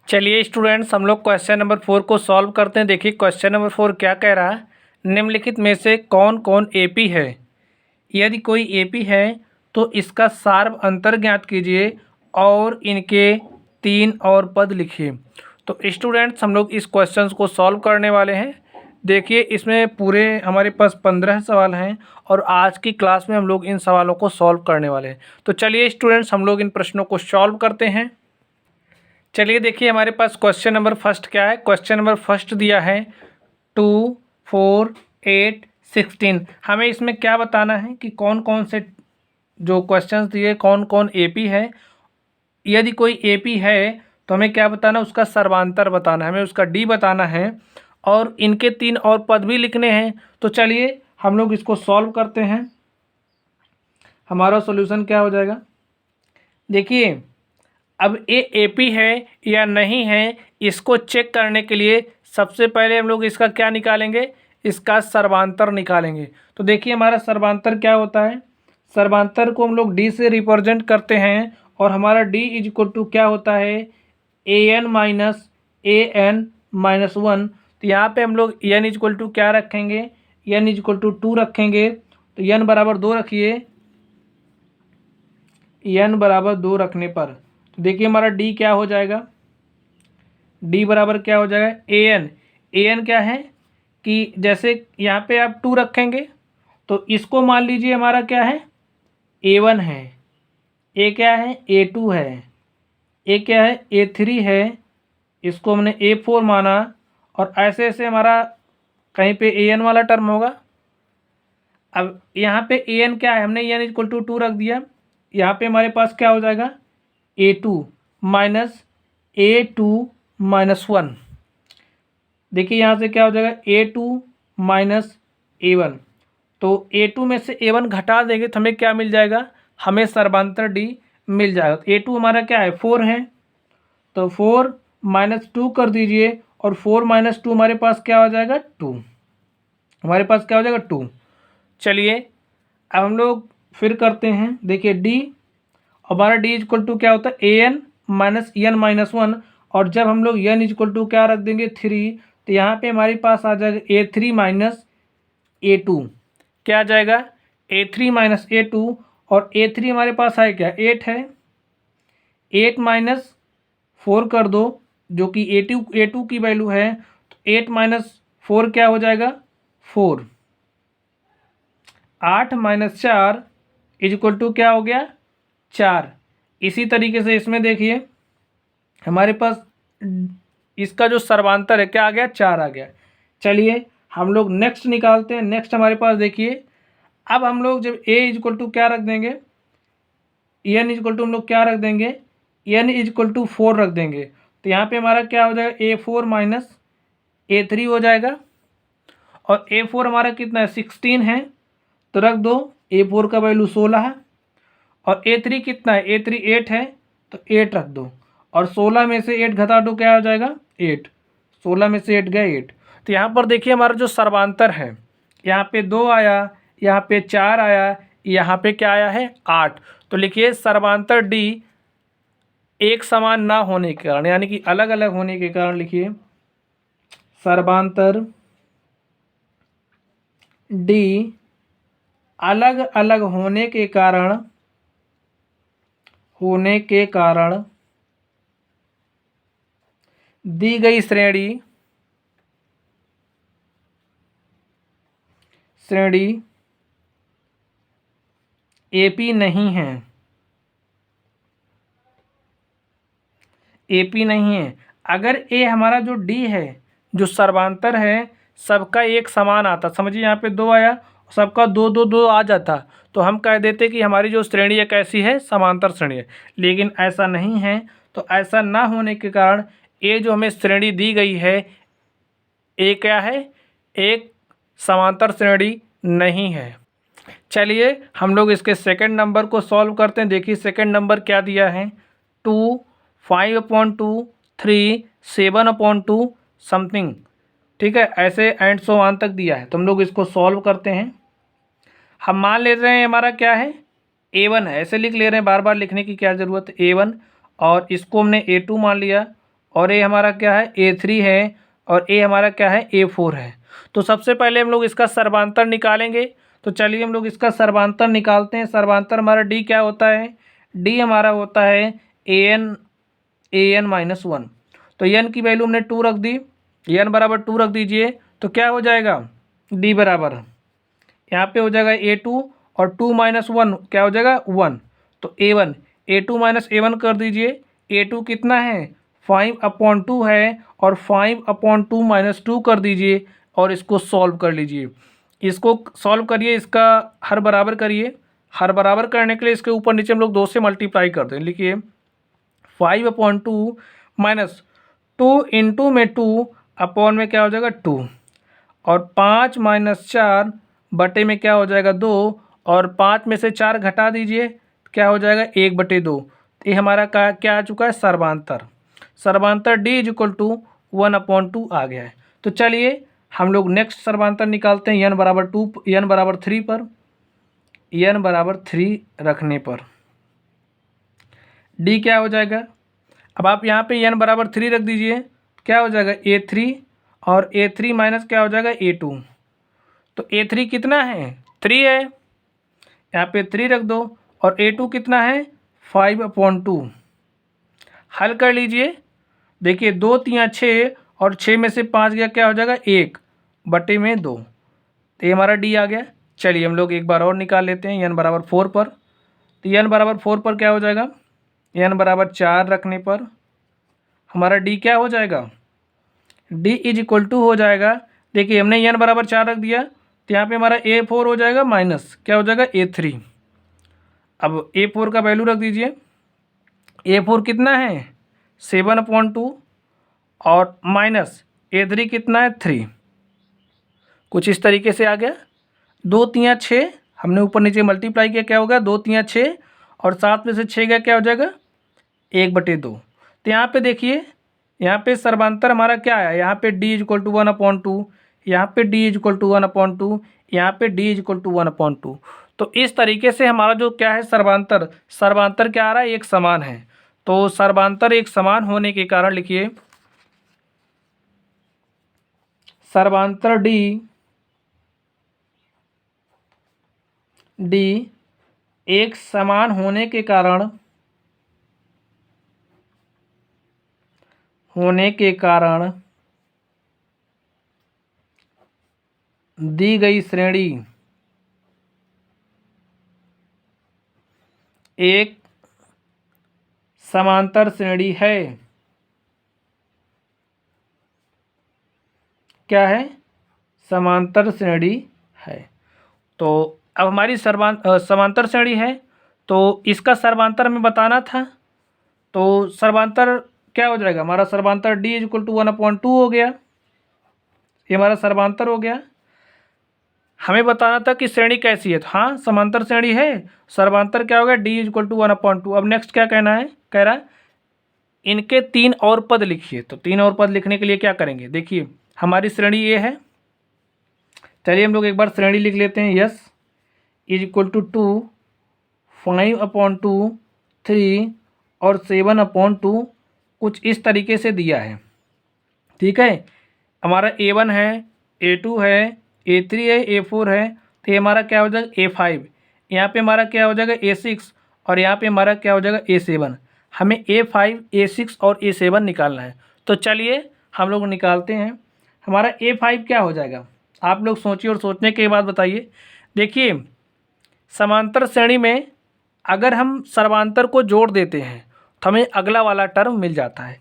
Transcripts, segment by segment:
चलिए स्टूडेंट्स, हम लोग क्वेश्चन नंबर 4 को सॉल्व करते हैं। देखिए क्वेश्चन नंबर 4 क्या कह रहा है। निम्नलिखित में से कौन कौन एपी है। यदि कोई एपी है तो इसका सार्व अंतर ज्ञात कीजिए और इनके 3 और पद लिखिए। तो स्टूडेंट्स, हम लोग इस क्वेश्चन को सॉल्व करने वाले हैं। देखिए इसमें पूरे हमारे पास 15 सवाल हैं और आज की क्लास में हम लोग इन सवालों को सॉल्व करने वाले हैं। तो चलिए स्टूडेंट्स, हम लोग इन प्रश्नों को सॉल्व करते हैं। चलिए देखिए हमारे पास क्वेश्चन नंबर फर्स्ट क्या है। क्वेश्चन नंबर फर्स्ट दिया है 2, 4, 8, 16। हमें इसमें क्या बताना है कि कौन कौन से जो क्वेश्चंस दिए कौन कौन एपी है। यदि कोई एपी है तो हमें क्या बताना है, उसका सर्वांतर बताना है, हमें उसका डी बताना है और इनके 3 और पद भी लिखने हैं। तो चलिए हम लोग इसको सॉल्व करते हैं। हमारा सॉल्यूशन क्या हो जाएगा। देखिए अब ये एपी है या नहीं है, इसको चेक करने के लिए सबसे पहले हम लोग इसका क्या निकालेंगे, इसका सर्वांतर निकालेंगे। तो देखिए हमारा सर्वांतर क्या होता है। सर्वांतर को हम लोग डी से रिप्रेजेंट करते हैं और हमारा डी इज इक्वल टू क्या होता है, ए एन माइनस 1। तो यहाँ पे हम लोग एन इज इक्वल टू क्या रखेंगे, एन इज इक्वल टू 2 रखेंगे। तो एन बराबर 2 रखिए। एन बराबर 2 रखने पर तो देखिए हमारा डी क्या हो जाएगा, डी बराबर क्या हो जाएगा, ए एन। ए एन क्या है कि जैसे यहाँ पे आप 2 रखेंगे तो इसको मान लीजिए हमारा क्या है, A1 है, ए क्या है, A2 है, ए क्या है, A3 है, इसको हमने A4 माना और ऐसे ऐसे हमारा कहीं पे AN वाला टर्म होगा। अब यहाँ पे AN क्या है, हमने एन इक्वल टू 2 रख दिया। यहाँ पे हमारे पास क्या हो जाएगा, A2 माइनस 1। देखिए यहाँ से क्या हो जाएगा, A2 माइनस A1। तो A2 में से A1 घटा देंगे तो हमें क्या मिल जाएगा, हमें सर्वांतर D मिल जाएगा। तो A2 हमारा क्या है, 4 है, तो 4 माइनस 2 कर दीजिए और 4 माइनस 2 हमारे पास क्या हो जाएगा, 2। हमारे पास क्या हो जाएगा, 2। चलिए अब हम लोग फिर करते हैं। देखिए D, हमारा डी इक्वल टू क्या होता है, A N minus N minus 1। और जब हम लोग एन इक्वल टू क्या रख देंगे, 3, तो यहाँ पे हमारे पास आ जाएगा A3 माइनस A2। क्या आ जाएगा, A3 माइनस A2। और A3 हमारे पास है क्या, 8 है। 8 माइनस 4 कर दो जो कि A2 की वैल्यू है। तो 8 माइनस 4 क्या हो जाएगा, 4। 8 माइनस 4 इज इक्वल टू क्या हो गया, 4। इसी तरीके से इसमें देखिए हमारे पास इसका जो सर्वांतर है क्या आ गया, 4 आ गया। चलिए हम लोग नेक्स्ट निकालते हैं। नेक्स्ट हमारे पास देखिए, अब हम लोग जब a इज इक्वल टू क्या रख देंगे, एन इज इक्वल टू हम लोग क्या रख देंगे, एन इज इक्वल टू 4 रख देंगे। तो यहाँ पे हमारा क्या हो जाएगा, A4 माइनस A3 हो जाएगा। और A4 हमारा कितना है, 16 है, तो रख दो। A4 का वैल्यू 16 है। और A3 कितना है, A3 8 है, तो 8 रख दो। और 16 में से 8 घटा दो, क्या हो जाएगा, 8। 16 में से 8 गए 8। तो यहाँ पर देखिए हमारा जो सर्वांतर है, यहाँ पे 2 आया, यहाँ पे 4 आया, यहाँ पे क्या आया है, 8। तो लिखिए सर्वांतर D एक समान ना होने के कारण, यानी कि अलग अलग होने के कारण, लिखिए सर्वांतर D अलग अलग होने के कारण दी गई श्रेणी एपी नहीं है। एपी नहीं है। अगर ए हमारा जो डी है, जो सर्वांतर है, सबका एक समान आता, समझिए यहाँ पे 2 आया, सबका 2 2 2 आ जाता, तो हम कह देते कि हमारी जो श्रेणी है कैसी है, समांतर श्रेणी है। लेकिन ऐसा नहीं है। तो ऐसा ना होने के कारण ये जो हमें श्रेणी दी गई है, ये क्या है, एक समांतर श्रेणी नहीं है। चलिए हम लोग इसके सेकंड नंबर को सॉल्व करते हैं। देखिए सेकंड नंबर क्या दिया है, 2, 5/2, 3, 7/2 समथिंग, ठीक है, ऐसे एंड सो ऑन तक दिया है। तो हम लोग इसको सॉल्व करते हैं। हम मान ले रहे हैं हमारा क्या है, A1 है, ऐसे लिख ले रहे हैं, बार बार लिखने की क्या ज़रूरत है, A1। और इसको हमने A2 मान लिया और ए हमारा क्या है A3 है और ए हमारा क्या है A4 है। तो सबसे पहले हम लोग इसका सर्वांतर निकालेंगे। तो चलिए हम लोग इसका सर्वांतर निकालते हैं। सर्वांतर हमारा डी क्या होता है, डी हमारा होता है an -1। तो n की वैल्यू हमने 2 रख दी, n बराबर 2 रख दीजिए। तो क्या हो जाएगा d बराबर यहाँ पे हो जाएगा A2 और 2 - 1 क्या हो जाएगा 1। तो A1 A2 - A1 कर दीजिए। A2 कितना है 5/2 है और 5/2 - 2 कर दीजिए और इसको सॉल्व कर लीजिए। इसको सॉल्व करिए, इसका हर बराबर करिए। हर बराबर करने के लिए इसके ऊपर नीचे हम लोग 2 से मल्टीप्लाई कर दें। लिखिए 5/2 माइनस 2 इंटू में 2 अपॉन में क्या हो जाएगा 2 और 5 - 4 बटे में क्या हो जाएगा 2 और 5 में से 4 घटा दीजिए क्या हो जाएगा 1/2। ये हमारा क्या आ चुका है सर्वांतर। सर्वांतर d = 1/2 आ गया है। तो चलिए हम लोग नेक्स्ट सर्वांतर निकालते हैं n बराबर 3 पर। n बराबर 3 रखने पर d क्या हो जाएगा, अब आप यहाँ पे n बराबर 3 रख दीजिए, क्या हो जाएगा A3 और A3 माइनस क्या हो जाएगा A2। तो A3 कितना है 3 है, यहाँ पे 3 रख दो और A2 कितना है 5/2। हल कर लीजिए, देखिए 2 3 6 और 6 में से 5 गया क्या हो जाएगा 1/2। तो ये हमारा डी आ गया। चलिए हम लोग एक बार और निकाल लेते हैं n बराबर 4 पर। तो n बराबर 4 पर क्या हो जाएगा, n बराबर 4 रखने पर हमारा डी क्या हो जाएगा, d = हो जाएगा। देखिए हमने n बराबर 4 रख दिया तो यहाँ पे हमारा A4 हो जाएगा माइनस क्या हो जाएगा A3। अब A4 का वैल्यू रख दीजिए। A4 कितना है 7/2 और माइनस A3 कितना है 3। कुछ इस तरीके से आ गया। 2 3 6 हमने ऊपर नीचे मल्टीप्लाई किया क्या होगा 2 3 6 और 7 में से 6 गया क्या हो जाएगा 1/2। तो यहाँ पे देखिए यहाँ पे सर्वांतर हमारा क्या है, यहाँ पे d = 1/2, यहाँ पे d = 1/2, यहाँ पे d = 1/2। तो इस तरीके से हमारा जो क्या है सर्वांतर, सर्वांतर क्या आ रहा है एक समान है। तो सर्वांतर एक समान होने के कारण लिखिए सर्वांतर d एक समान होने के कारण दी गई श्रेणी एक समांतर श्रेणी है। क्या है समांतर श्रेणी है। तो अब हमारी समांतर श्रेणी है तो इसका सर्वांतर हमें बताना था। तो सर्वांतर क्या हो जाएगा हमारा सर्वांतर d = 1/2 हो गया, ये हमारा सर्वांतर हो गया। हमें बताना था कि श्रेणी कैसी है, तो हाँ समांतर श्रेणी है। सर्वांतर क्या हो गया d = 1/2। अब नेक्स्ट क्या कहना है, कह रहा है इनके 3 और पद लिखिए। तो 3 और पद लिखने के लिए क्या करेंगे, देखिए हमारी श्रेणी ये है। चलिए हम लोग एक बार श्रेणी लिख लेते हैं। यस = 2 5/2 3 और 7/2 कुछ इस तरीके से दिया है। ठीक है, हमारा A1 है, A2 है, A3 है, A4 है। तो ये हमारा क्या हो जाएगा A5, यहाँ पे हमारा क्या हो जाएगा A6 और यहाँ पे हमारा क्या हो जाएगा A7। हमें A5 A6 और A7 निकालना है। तो चलिए हम लोग निकालते हैं। हमारा A5 क्या हो जाएगा, आप लोग सोचिए और सोचने के बाद बताइए। देखिए समांतर श्रेणी में अगर हम सर्वांतर को जोड़ देते हैं तो हमें अगला वाला टर्म मिल जाता है।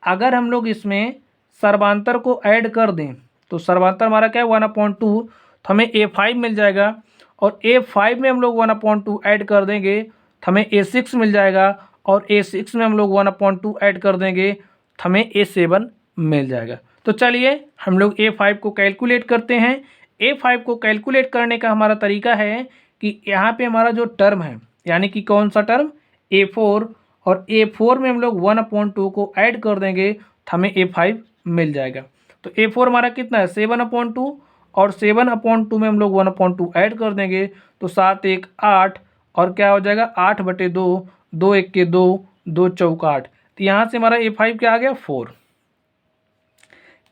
अगर हम लोग इसमें सर्वांतर को ऐड कर दें तो सर्वांतर हमारा क्या है 1/2, तो हमें A5 मिल जाएगा और A5 में हम लोग 1/2 ऐड कर देंगे तो हमें A6 मिल जाएगा और A6 में हम लोग 1/2 ऐड कर देंगे तो हमें A7 मिल जाएगा। तो चलिए हम लोग A5 को कैलकुलेट करते हैं। A5 को कैलकुलेट करने का हमारा तरीका है कि यहाँ पे हमारा जो टर्म है यानी कि कौन सा टर्म A4 और A4 में हम लोग 1/2 को ऐड कर देंगे तो हमें A5 मिल जाएगा। तो A4 हमारा कितना है 7/2 और 7/2 में हम लोग 1/2 ऐड कर देंगे तो 7 1 8 और क्या हो जाएगा 8/2, 2 1 के 2, 2 चौका 8। तो यहाँ से हमारा A5 क्या आ गया 4।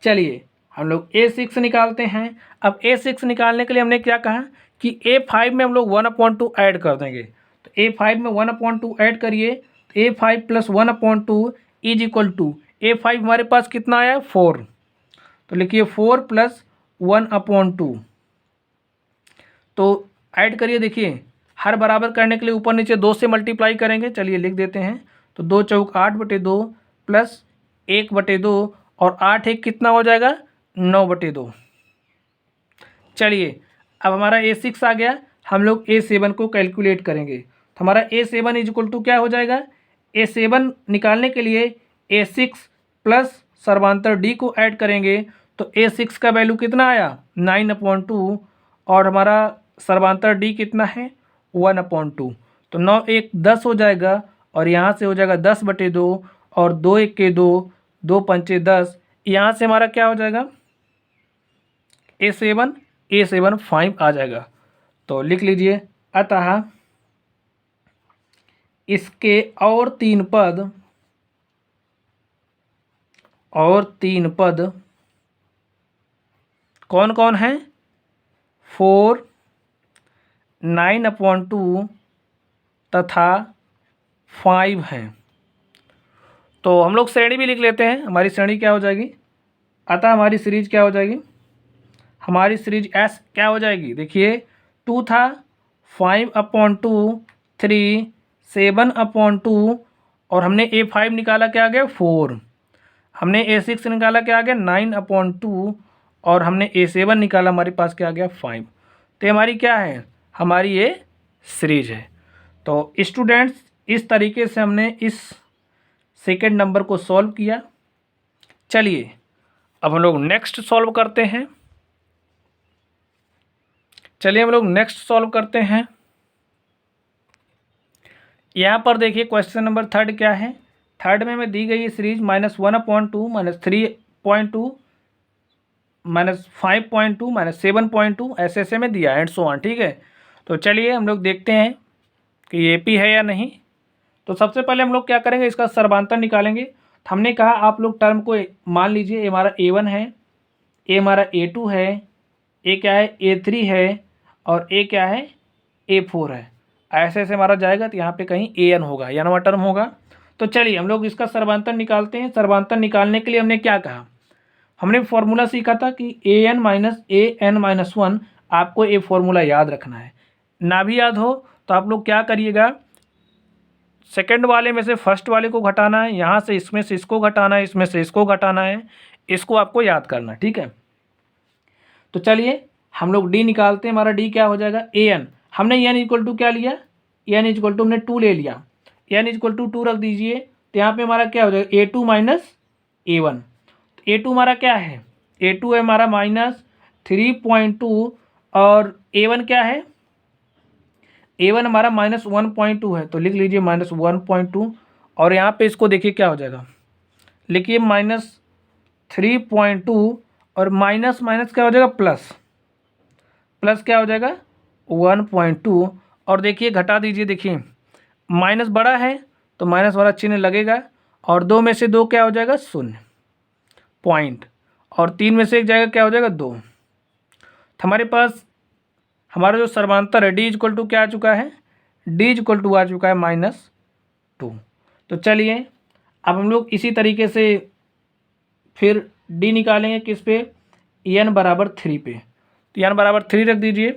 चलिए हम लोग A6 निकालते हैं। अब A6 निकालने के लिए हमने क्या कहा कि A5 में हम लोग 1/2 ऐड कर देंगे। तो A5 में 1/2 ऐड करिए, तो A5 + 1/2 is equal to A5 हमारे पास कितना आया 4, तो लिखिए 4 + 1/2। तो ऐड करिए, देखिए हर बराबर करने के लिए ऊपर नीचे 2 से मल्टीप्लाई करेंगे। चलिए लिख देते हैं, तो 2 चौक 8/2 + 1/2 और 8 1 कितना हो जाएगा 9/2। चलिए अब हमारा A6 आ गया, हम लोग A7 को कैलकुलेट करेंगे। तो हमारा A7 इज इक्वल टू क्या हो जाएगा, A7 निकालने के लिए A6 प्लस सर्वांतर D को ऐड करेंगे, तो A6 का वैल्यू कितना आया 9/2 और हमारा सर्वांतर D कितना है 1/2। तो 9 1 10 हो जाएगा और यहाँ से हो जाएगा 10/2 और 2 1 के 2, 2 5 10। यहाँ से हमारा क्या हो जाएगा A7 5 आ जाएगा। तो लिख लीजिए, अतः इसके और तीन पद कौन कौन हैं 4, 9/2 तथा 5 हैं। तो हम लोग श्रेणी भी लिख लेते हैं। हमारी श्रेणी क्या हो जाएगी, अतः हमारी सीरीज क्या हो जाएगी, हमारी सीरीज S क्या हो जाएगी, देखिए 2 था, 5/2, 3, 7/2 और हमने A5 निकाला क्या आ गया 4, हमने A6 निकाला क्या आ गया 9/2 और हमने A7 निकाला हमारे पास क्या आ गया 5। तो हमारी क्या है, हमारी ये सीरीज है। तो स्टूडेंट्स इस तरीके से हमने इस सेकंड नंबर को सॉल्व किया। चलिए अब हम लोग नेक्स्ट सॉल्व करते हैं। चलिए हम लोग नेक्स्ट सॉल्व करते हैं। यहाँ पर देखिए क्वेश्चन नंबर 3 क्या है, थर्ड में हमें दी गई सीरीज -1/2 -3.2 -5.2 -7.2 ऐसे में दिया एंड सो ऑन, ठीक है। तो चलिए हम लोग देखते हैं कि ये AP है या नहीं। तो सबसे पहले हम लोग क्या करेंगे, इसका सर्वांतर निकालेंगे। हमने कहा आप लोग टर्म को मान लीजिए, ये हमारा A1 है, ये हमारा A2 है, ये क्या है A3 है और ये क्या है A4 है। ऐसे हमारा जाएगा तो यहाँ पे कहीं AN होगा, या नवा टर्म होगा। तो चलिए हम लोग इसका सर्वांतर निकालते हैं। सर्वांतर निकालने के लिए हमने क्या कहा, हमने फॉर्मूला सीखा था कि AN - AN-1, आपको ये फॉर्मूला याद रखना है। ना भी याद हो तो आप लोग क्या करिएगा, सेकंड वाले में से फर्स्ट वाले को घटाना है, यहाँ से इसमें से इसको घटाना है, इसमें से इसको घटाना है, इसको आपको याद करना, ठीक है। तो चलिए हम लोग D निकालते हैं। हमारा D क्या हो जाएगा AN, हमने N इक्वल टू क्या लिया, N इक्वल टू हमने 2 ले लिया, N इक्वल टू 2 रख दीजिए। तो यहाँ पे हमारा क्या हो जाएगा A2 - A1। A2 हमारा क्या है, A2 है हमारा -3.2 और A1 क्या है, A1 हमारा -1.2 है। तो लिख लीजिए -1.2 और यहाँ पे इसको देखिए क्या हो जाएगा, लिखिए -3.2 और माइनस माइनस क्या हो जाएगा प्लस क्या हो जाएगा 1.2 और देखिए घटा दीजिए, देखिए माइनस बड़ा है तो माइनस वाला चिन्ह लगेगा और 2 में से 2 क्या हो जाएगा 0 पॉइंट और 3 में से 1 जाएगा क्या हो जाएगा 2। तो हमारे पास हमारा जो सर्वांतर है D इक्वल टू क्या आ चुका है, D इक्वल टू आ चुका है -2। तो चलिए अब हम लोग इसी तरीके से फिर D निकालेंगे किस पे, n बराबर 3 पे। तो n बराबर 3 रख दीजिए।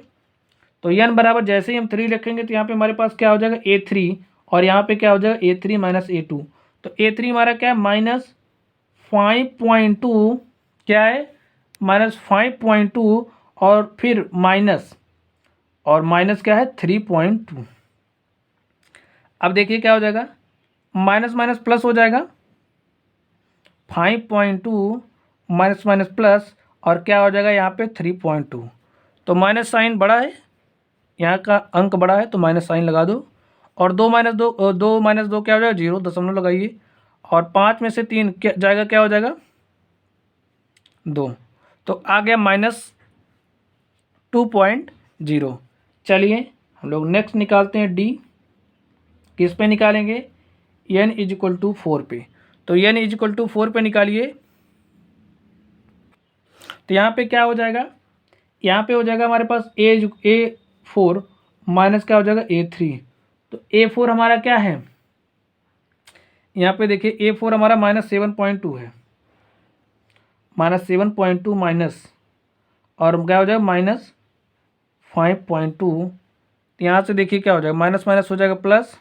तो n बराबर जैसे ही हम 3 रखेंगे तो यहाँ पे हमारे पास क्या हो जाएगा A3 और यहाँ पे क्या हो जाएगा A3 - A2। तो A3 हमारा क्या है -5.2 क्या है -5.2 और फिर माइनस क्या है 3.2। अब देखिए क्या हो जाएगा, माइनस माइनस प्लस हो जाएगा, 5.2 माइनस प्लस और क्या हो जाएगा यहाँ पे 3.2। तो माइनस साइन बड़ा है, यहाँ का अंक बड़ा है तो माइनस साइन लगा दो और 2 - 2 क्या हो जाएगा 0 दशमलव लगाइए और 5 में से 3 क्या जाएगा, क्या हो जाएगा 2। तो आ गया -2.0। चलिए हम लोग नेक्स्ट निकालते हैं D, किस पे निकालेंगे n = 4 पे। तो n इज इक्वल टू 4 पे निकालिए। तो यहाँ पे क्या हो जाएगा, यहाँ पे हो जाएगा हमारे पास A4 माइनस क्या हो जाएगा A3। तो A4 हमारा क्या है, यहाँ पे देखिए A4 हमारा -7.2 है, -7.2 माइनस और क्या हो जाएगा -5.2। यहाँ से देखिए क्या हो जाएगा, माइनस माइनस हो जाएगा प्लस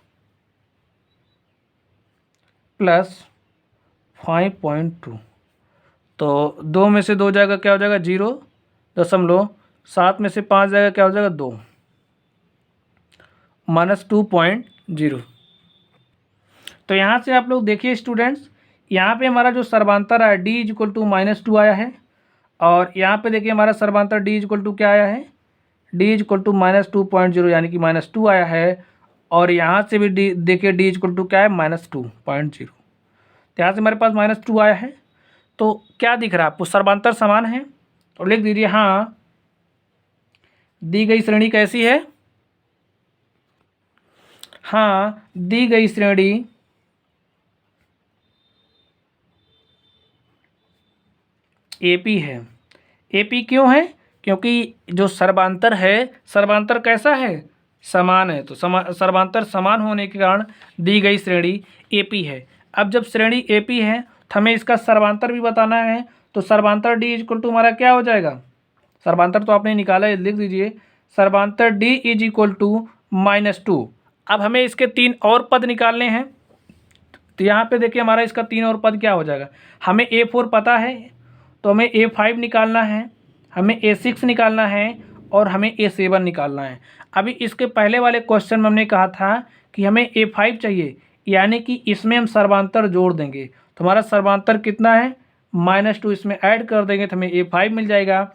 5.2। तो 2 में से 2 जाएगा क्या हो जाएगा 0.7 में से 5 जाएगा क्या हो जाएगा 2, -2.0। तो यहाँ से आप लोग देखिए स्टूडेंट्स, यहाँ पे हमारा जो सर्वांतर है d इज इक्वल टू -2 आया है, और यहाँ पे देखिए हमारा सर्वांतर d इज इक्वल टू क्या आया है, d इज इक्वल टू -2.0 यानी कि -2 आया है, और यहाँ से भी d देखिए d इज इक्वल टू क्या है -2.0। तो यहाँ से हमारे पास -2 आया है। तो क्या दिख रहा है आपको, सर्वांतर समान है, तो लिख दीजिए हाँ दी गई श्रेणी कैसी है, हाँ दी गई श्रेणी एपी है। एपी क्यों है, क्योंकि जो सर्वांतर है, सर्वांतर कैसा है, समान है। तो सर्वांतर समान होने के कारण दी गई श्रेणी एपी है। अब जब श्रेणी एपी है तो हमें इसका सर्वांतर भी बताना है। तो सर्वांतर डी इज इक्वल टू हमारा क्या हो जाएगा, सर्वांतर तो आपने निकाला है, लिख दीजिए सर्वांतर डी इज इक्वल टू -2। अब हमें इसके 3 और पद निकालने हैं। तो यहाँ पे देखिए हमारा इसका 3 और पद क्या हो जाएगा, हमें A4 पता है तो हमें A5 निकालना है, हमें A6 निकालना है, और हमें A7 निकालना है। अभी इसके पहले वाले क्वेश्चन में हमने कहा था कि हमें A5 चाहिए, यानी कि इसमें हम सर्वांतर जोड़ देंगे। तो हमारा सर्वांतर कितना है -2, इसमें ऐड कर देंगे तो हमें A5 मिल जाएगा,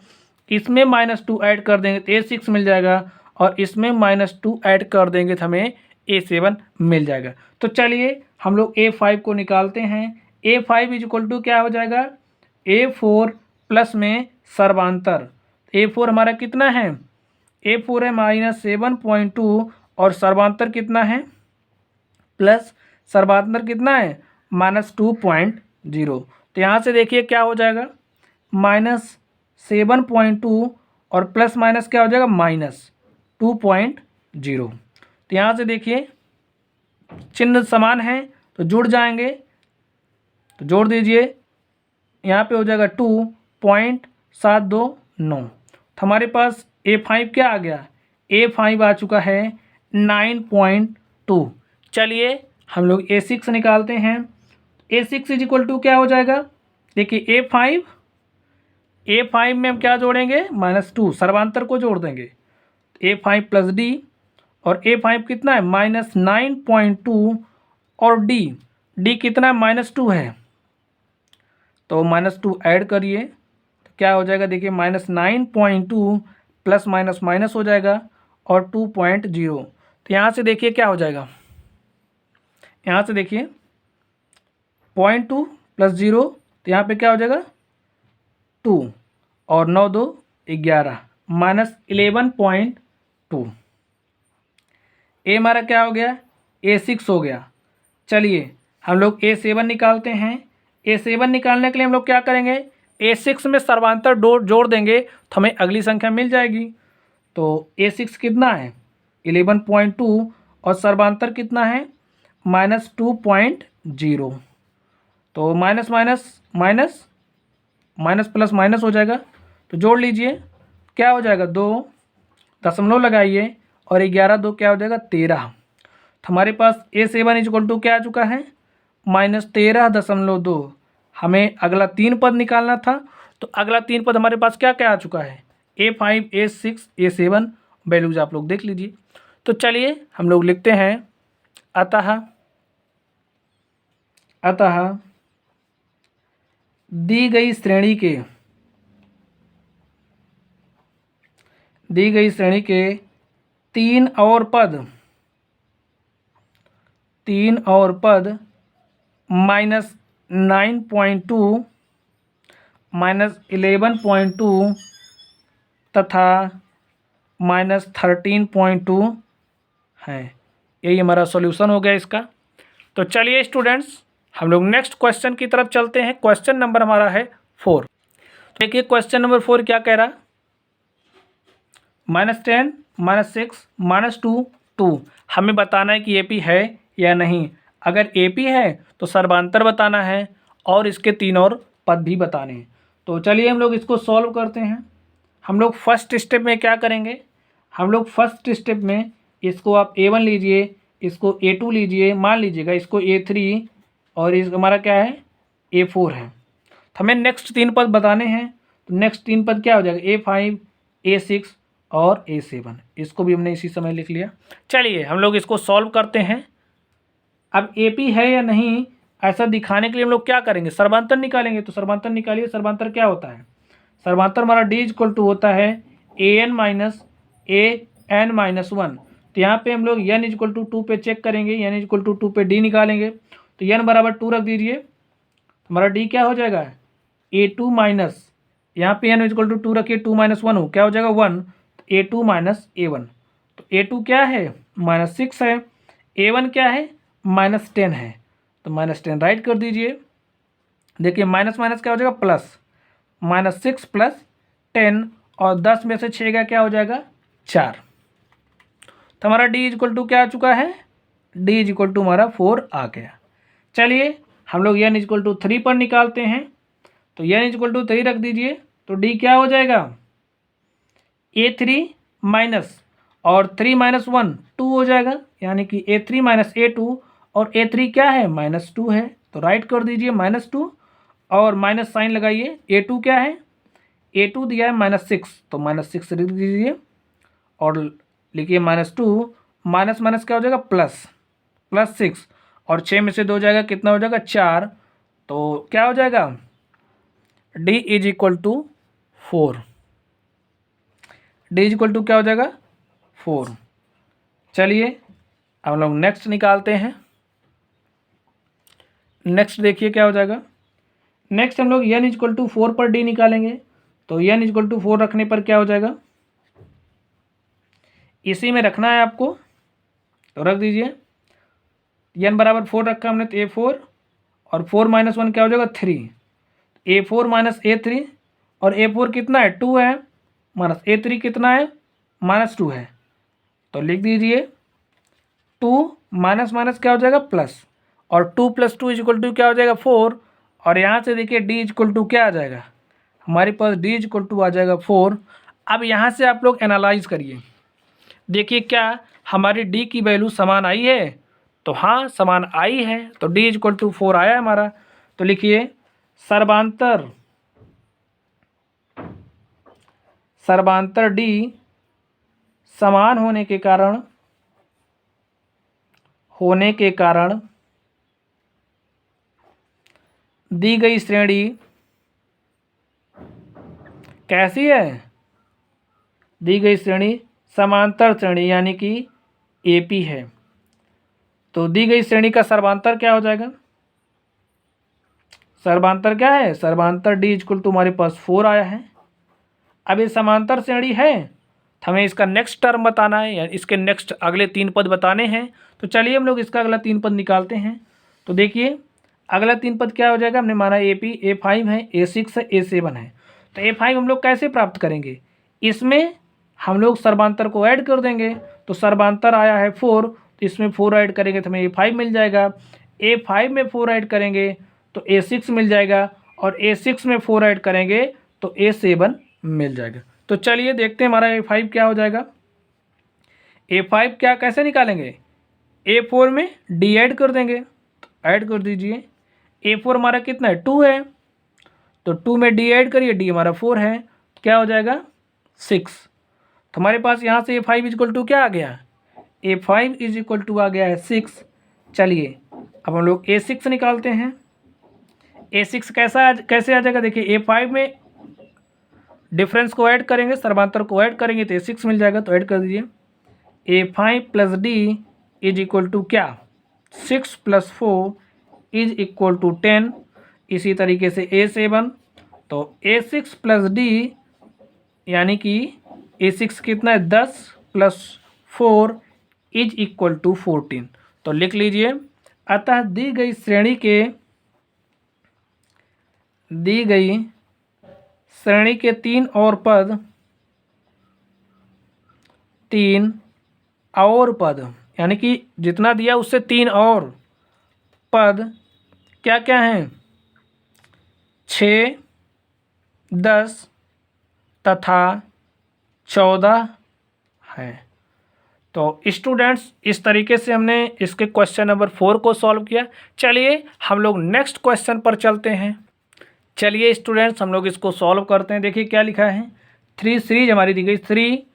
इसमें -2 ऐड कर देंगे तो A6 मिल जाएगा, और इसमें -2 ऐड कर देंगे तो हमें A7 मिल जाएगा। तो चलिए हम लोग A5 को निकालते हैं। A5 इज इक्वल टू क्या हो जाएगा, A4 प्लस में सर्वांतर। A4 हमारा कितना है, A4 है -7.2, और सर्वांतर कितना है प्लस सर्वांतर कितना है -2.0। तो यहाँ से देखिए क्या हो जाएगा -7.2 और प्लस माइनस क्या हो जाएगा -2.0। तो यहाँ से देखिए चिन्ह समान है तो जुड़ जाएंगे, तो जोड़ दीजिए, यहाँ पे हो जाएगा 2.729। तो हमारे पास A5 क्या आ गया, A5 आ चुका है 9.2। चलिए हम लोग A6 निकालते हैं। A6 इज इक्वल टू क्या हो जाएगा, देखिए A5 में हम क्या जोड़ेंगे -2, सर्वांतर को जोड़ देंगे, A5 प्लस D, और A5 कितना है -9.2, और D कितना है -2 है, तो -2 ऐड करिए तो क्या हो जाएगा, देखिए -9.2 प्लस माइनस माइनस हो जाएगा और 2.0। तो यहाँ से देखिए क्या हो जाएगा, यहाँ से देखिए 0.2 प्लस 0, तो यहाँ पे क्या हो जाएगा 2, और 9 2 11 -11.2। ए हमारा क्या हो गया, A6 हो गया। चलिए हम लोग A7 निकालते हैं। A7 निकालने के लिए हम लोग क्या करेंगे, A6 में सर्वांतर जोड़ देंगे तो हमें अगली संख्या मिल जाएगी। तो A6 कितना है 11.2, और सर्वांतर कितना है -2.0। तो minus minus minus minus plus minus हो जाएगा, तो जोड़ लीजिए क्या हो जाएगा 2, दशमलव लगाइए, और 11 2 क्या हो जाएगा 13। तो हमारे पास A7 इज इक्वल टू क्या आ चुका है -13.2। हमें अगला 3 पद निकालना था, तो अगला 3 पद हमारे पास क्या क्या आ चुका है, A5 A6 A7 वैल्यूज आप लोग देख लीजिए। तो चलिए हम लोग लिखते हैं अतः दी गई श्रेणी के 3 और पद -9.2 -11.2 तथा -13.2 है। यही हमारा सॉल्यूशन हो गया इसका। तो चलिए स्टूडेंट्स हम लोग नेक्स्ट क्वेश्चन की तरफ चलते हैं। क्वेश्चन नंबर हमारा है 4। देखिए क्वेश्चन नंबर 4 क्या कह रहा, -10, -6, -2, 2। हमें बताना है कि एपी है या नहीं। अगर एपी है तो सर्वांतर बताना है और इसके 3 और पद भी बताने हैं। तो चलिए हम लोग इसको सॉल्व करते हैं। हम लोग फर्स्ट स्टेप में क्या करेंगे, हम लोग फर्स्ट स्टेप में इसको आप A1 लीजिए, इसको A2 लीजिए, मान लीजिएगा इसको A3 और इस हमारा क्या है A4 है। तो हमें नेक्स्ट 3 पद बताने हैं। तो नेक्स्ट 3 पद क्या हो जाएगा, A5, A6 और A7। इसको भी हमने इसी समय लिख लिया। चलिए हम लोग इसको सॉल्व करते हैं। अब AP है या नहीं ऐसा दिखाने के लिए हम लोग क्या करेंगे, सर्वांतर निकालेंगे। तो सर्वांतर निकालिए। सर्वांतर क्या होता है, सर्वांतर हमारा D इक्वल टू होता है AN माइनस AN-1। तो यहाँ पे हम लोग n इक्वल टू 2 पे चेक करेंगे, n इक्वल टू 2 पे D निकालेंगे। तो n बराबर 2 रख दीजिए, हमारा D क्या हो जाएगा A2 माइनस, यहाँ पे n इक्वल टू 2 रखिए, 2 माइनस 1 हो क्या हो जाएगा 1। तो A2 माइनस A1। तो A2 क्या है -6 है, A1 क्या है -10 है। तो -10 राइट कर दीजिए। देखिए माइनस माइनस क्या हो जाएगा प्लस, -6 प्लस 10 और 10 में से 6 का क्या हो जाएगा 4। तो हमारा D इक्वल टू क्या आ चुका है, D इक्वल टू हमारा 4 आ गया। चलिए हम लोग n इक्वल टू 3 पर निकालते हैं। तो n इक्वल टू 3 रख दीजिए। तो D क्या हो जाएगा A3 माइनस और 3 माइनस 1 2 हो जाएगा, यानी कि A3 माइनस A2 और A3 क्या है -2 है। तो राइट कर दीजिए -2 और माइनस साइन लगाइए। A2 क्या है, A2 दिया है -6, तो -6 लिख दीजिए और लिखिए -2 माइनस माइनस क्या हो जाएगा +6 और 6 में से 2 जाएगा कितना हो जाएगा 4। तो क्या हो जाएगा D is equal to 4। D is equal to क्या हो जाएगा 4। चलिए अब हम लोग नेक्स्ट निकालते हैं। नेक्स्ट देखिए क्या हो जाएगा। नेक्स्ट हम लोग n इक्वल टू 4 पर D निकालेंगे। तो n इक्वल टू 4 रखने पर क्या हो जाएगा, इसी में रखना है आपको, तो रख दीजिए। n बराबर 4 रखा हमने, तो A4 और 4 माइनस 1 क्या हो जाएगा 3। A4 माइनस A3 और A4 कितना है 2 है, माइनस A3 कितना है -2 है। तो लिख दीजिए 2 माइनस माइनस क्या हो जाएगा प्लस, और 2 + 2 इक्वल टू क्या हो जाएगा 4। और यहाँ से देखिए D इक्वल टू क्या आ जाएगा, हमारे पास D इक्वल टू आ जाएगा 4। अब यहाँ से आप लोग एनालाइज करिए, देखिए क्या हमारी D की वैल्यू समान आई है। तो हाँ समान आई है, तो D इक्वल टू 4 आया हमारा। तो लिखिए सर्वांतर D समान होने के कारण दी गई श्रेणी कैसी है, दी गई श्रेणी समांतर श्रेणी यानी कि AP है। तो दी गई श्रेणी का सर्वांतर क्या हो जाएगा, सर्वांतर क्या है, सर्वांतर D इक्वल टू हमारे पास 4 आया है। अब ये समांतर श्रेणी है तो हमें इसका नेक्स्ट टर्म बताना है, या इसके नेक्स्ट अगले 3 पद बताने हैं। तो चलिए हम लोग इसका अगला 3 पद निकालते हैं। तो देखिए अगला 3 पद क्या हो जाएगा, हमने माना AP A5 है, A6 है, A7 है। तो A5 हम लोग कैसे प्राप्त करेंगे, इसमें हम लोग सर्वांतर को ऐड कर देंगे। तो सर्वांतर आया है 4, तो इसमें 4 ऐड करेंगे तो हमें A5 मिल जाएगा। A5 में 4 ऐड करेंगे तो A6 मिल जाएगा, और A6 में 4 ऐड करेंगे तो A7 मिल जाएगा। तो चलिए देखते हैं हमारा A5 क्या हो जाएगा। A5 क्या कैसे निकालेंगे, A4 में D ऐड कर देंगे। तो ऐड कर दीजिए, A4 हमारा कितना है 2 है, तो 2 में D ऐड करिए, D हमारा 4 है, क्या हो जाएगा 6। तो हमारे पास यहाँ से A5 इक्वल टू क्या आ गया, A5 इज इक्वल टू आ गया है 6। चलिए अब हम लोग A6 निकालते हैं। A6 कैसे आ जाएगा, देखिए A5 में डिफरेंस को ऐड करेंगे, सर्वांतर को ऐड करेंगे तो A6 मिल जाएगा। तो ऐड कर दीजिए, A5 + D is equal to क्या 6 + 4 इज इक्वल टू 10। इसी तरीके से A7, तो A6 + D यानी कि A6 कितना है 10 + 4 इज इक्वल टू 14। तो लिख लीजिए, अतः दी गई श्रेणी के दी गई श्रेणी के 3 और पद, 3 और पद, यानी कि जितना दिया उससे 3 और पद क्या क्या हैं, 6, 10 तथा 14 है। तो स्टूडेंट्स इस तरीके से हमने इसके क्वेश्चन नंबर 4 को सॉल्व किया। चलिए हम लोग नेक्स्ट क्वेश्चन पर चलते हैं। चलिए स्टूडेंट्स हम लोग इसको सॉल्व करते हैं। देखिए क्या लिखा है, 3 सीरीज हमारी दी गई, 3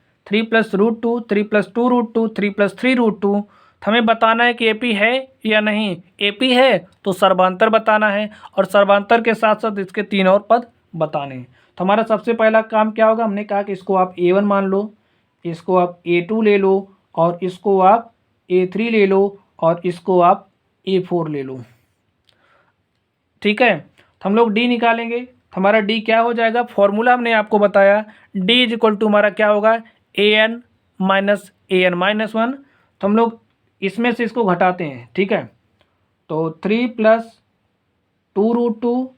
plus root 2, 3 plus 2 root 2, 3 plus 3 root 2। हमें बताना है कि एपी है या नहीं। एपी है तो सर्वांतर बताना है और सर्वांतर के साथ साथ इसके 3 और पद बताने हैं। तो हमारा सबसे पहला काम क्या होगा, हमने कहा कि इसको आप A1 मान लो, इसको आप A2 ले लो और इसको आप A3 ले लो और इसको आप A4 ले लो। ठीक है, तो हम लोग डी निकालेंगे। हमारा डी क्या हो जाएगा, फॉर्मूला हमने आपको बताया, डी इज इक्वल टू हमारा क्या होगा, AN माइनस AN-1। तो हम लोग इसमें से इसको घटाते हैं। ठीक है, तो 3 plus 2 root 2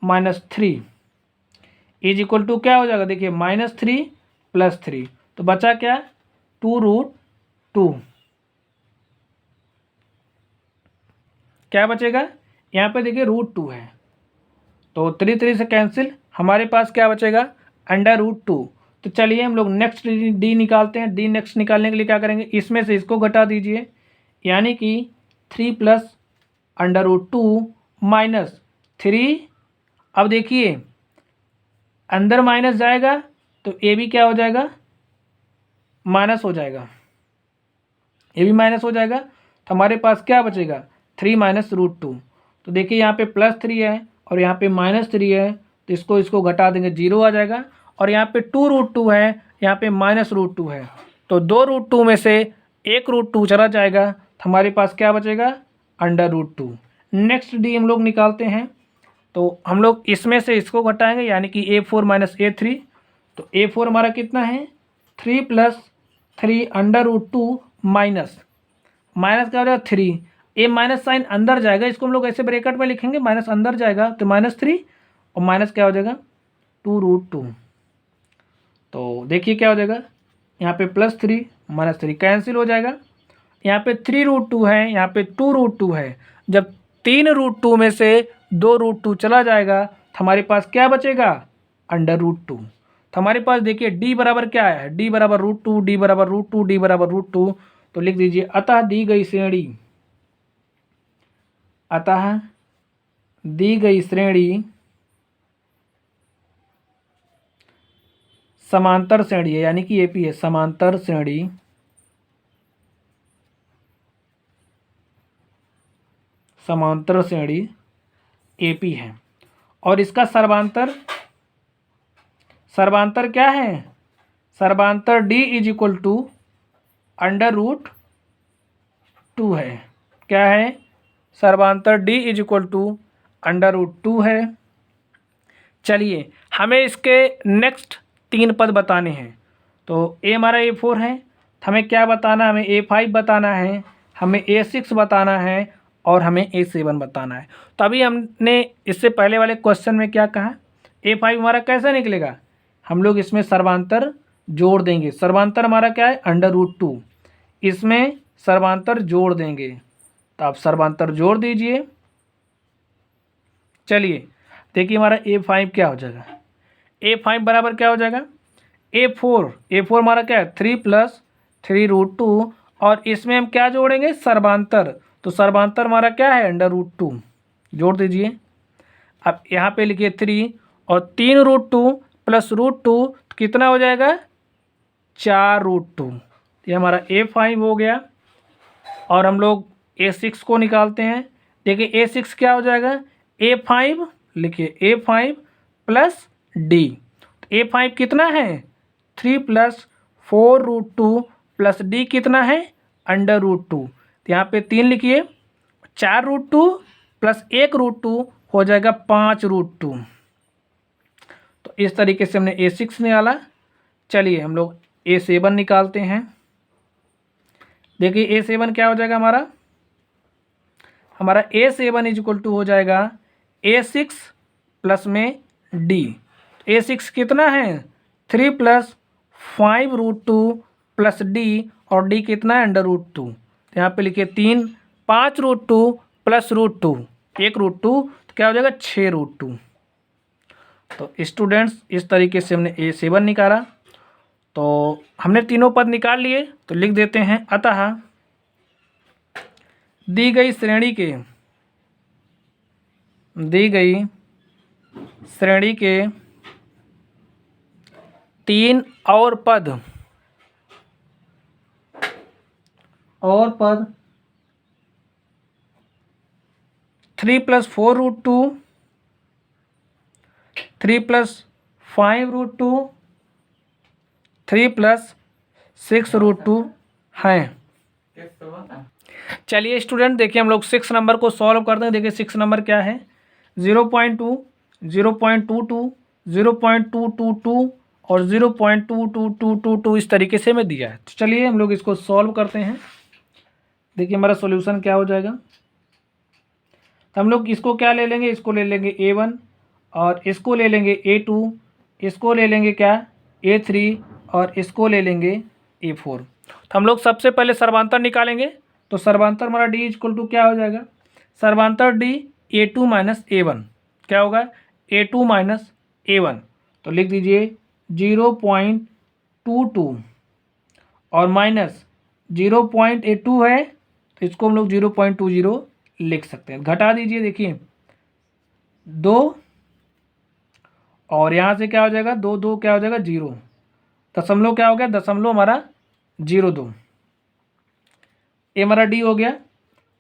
minus 3 is equal to क्या हो जाएगा, देखिए -3 प्लस 3, तो बचा क्या, 2 रूट 2। क्या बचेगा, यहाँ पे देखिए रूट 2 है, तो 3 से कैंसिल, हमारे पास क्या बचेगा, √2। तो चलिए हम लोग नेक्स्ट डी निकालते हैं। डी नेक्स्ट निकालने के लिए क्या करेंगे, इसमें से इसको घटा दीजिए, यानी कि 3 प्लस √2 माइनस 3। अब देखिए अंदर माइनस जाएगा तो ए भी क्या हो जाएगा, माइनस हो जाएगा, ए भी माइनस हो जाएगा। तो हमारे पास क्या बचेगा, 3 माइनस √2। तो देखिए यहाँ पे +3 है और यहाँ पे -3 है, तो इसको घटा देंगे, 0 आ जाएगा। और यहाँ पे 2 रूट 2 है, यहाँ पे -√2 है, तो 2 रूट 2 में से 1 रूट 2 चला जाएगा, तो हमारे पास क्या बचेगा, √2। नेक्स्ट डी हम लोग निकालते हैं, तो हम लोग इसमें से इसको घटाएंगे, यानी कि A4 माइनस A3। तो A4 हमारा कितना है, 3 प्लस 3 √2 माइनस क्या हो जाएगा, 3। ए माइनस साइन अंदर जाएगा, इसको हम लोग ऐसे ब्रैकेट में लिखेंगे, माइनस अंदर जाएगा तो -3 और माइनस क्या हो जाएगा, 2 रूट 2। तो देखिए क्या हो जाएगा, यहाँ पे +3 -3 कैंसिल हो जाएगा, यहाँ पे 3 रूट 2 है, यहाँ पे 2 रूट 2 है। जब 3 रूट 2 में से 2 रूट 2 चला जाएगा तो हमारे पास क्या बचेगा, √2। तो हमारे पास देखिए डी बराबर क्या है, डी बराबर √2, डी बराबर √2, डी बराबर √2। तो लिख दीजिए, अतः दी गई श्रेणी समांतर श्रेणी है, यानी कि एपी है, समांतर श्रेणी एपी है। और इसका सर्वांतर क्या है, सर्वांतर डी इज इक्वल टू √2 है। क्या है, सर्वांतर डी इज इक्वल टू √2 है। चलिए हमें इसके नेक्स्ट 3 पद बताने हैं। तो ए हमारा A4 है, तो हमें क्या बताना है, हमें A5 बताना है, हमें A6 बताना है और हमें A7 बताना है। तो अभी हमने इससे पहले वाले क्वेश्चन में क्या कहा, A5 हमारा कैसे निकलेगा, हम लोग इसमें सर्वांतर जोड़ देंगे। सर्वांतर हमारा क्या है, √2, इसमें सर्वांतर जोड़ देंगे, तो आप सर्वांतर जोड़ दीजिए। चलिए देखिए हमारा A5 क्या हो जाएगा, A5 बराबर क्या हो जाएगा, A4 हमारा क्या है, 3 प्लस 3 रूट 2 और इसमें हम क्या जोड़ेंगे, सर्वांतर। तो सर्वांतर हमारा क्या है, √2, जोड़ दीजिए। अब यहाँ पे लिखिए 3 और 3 रूट 2 प्लस √2 तो कितना हो जाएगा, 4 रूट 2। ये हमारा A5 हो गया। और हम लोग A6 को निकालते हैं। देखिए A6 क्या हो जाएगा, A5 लिखिए, A5 प्लस डी। A5 कितना है, 3 प्लस 4 रूट 2 प्लस डी कितना है, √2। तो यहाँ पे 3 लिखिए, 4 रूट 2 प्लस 1 रूट 2 हो जाएगा 5 रूट 2। तो इस तरीके से हमने A6 निकाला। चलिए हम लोग A7 निकालते हैं। देखिए A7 क्या हो जाएगा, हमारा A7 इज इक्वल टू हो जाएगा A6 प्लस में डी। A6 कितना है 3 + 5√2 प्लस डी, और डी कितना है √2। तो यहाँ पे लिखिए 3, 5√2 प्लस √2, 1√2, तो क्या हो जाएगा 6√2। तो स्टूडेंट्स इस तरीके से हमने A7 निकाला। तो हमने तीनों पद निकाल लिए, तो लिख देते हैं अतः दी गई श्रेणी के 3 और पद 3 + 4√2, 3 + 5√2, 3 + 6√2 हैं। चलिए स्टूडेंट देखिए हम लोग 6 नंबर को सॉल्व करते हैं। देखिए 6 नंबर क्या है 0.2, 0.22, 0.222 और 0.22222 इस तरीके से हमें दिया है। तो चलिए हम लोग इसको सॉल्व करते हैं। देखिए हमारा सॉल्यूशन क्या हो जाएगा। तो हम लोग इसको क्या ले लेंगे, इसको ले लेंगे A1 और इसको ले लेंगे A2, इसको ले लेंगे क्या A3 और इसको ले लेंगे A4। तो हम लोग सबसे पहले सर्वांतर निकालेंगे। तो सर्वांतर हमारा D = क्या हो जाएगा, सर्वांतर D A2 - A1 क्या होगा A2 - A1। तो लिख दीजिए 0.22 और माइनस 0.82 है, तो इसको हम लोग 0.20 लिख सकते हैं। घटा दीजिए, देखिए 2 और यहाँ से क्या हो जाएगा 2 2 क्या हो जाएगा 0, दशमलव क्या हो गया दशमलव हमारा 0.2, ये हमारा डी हो गया।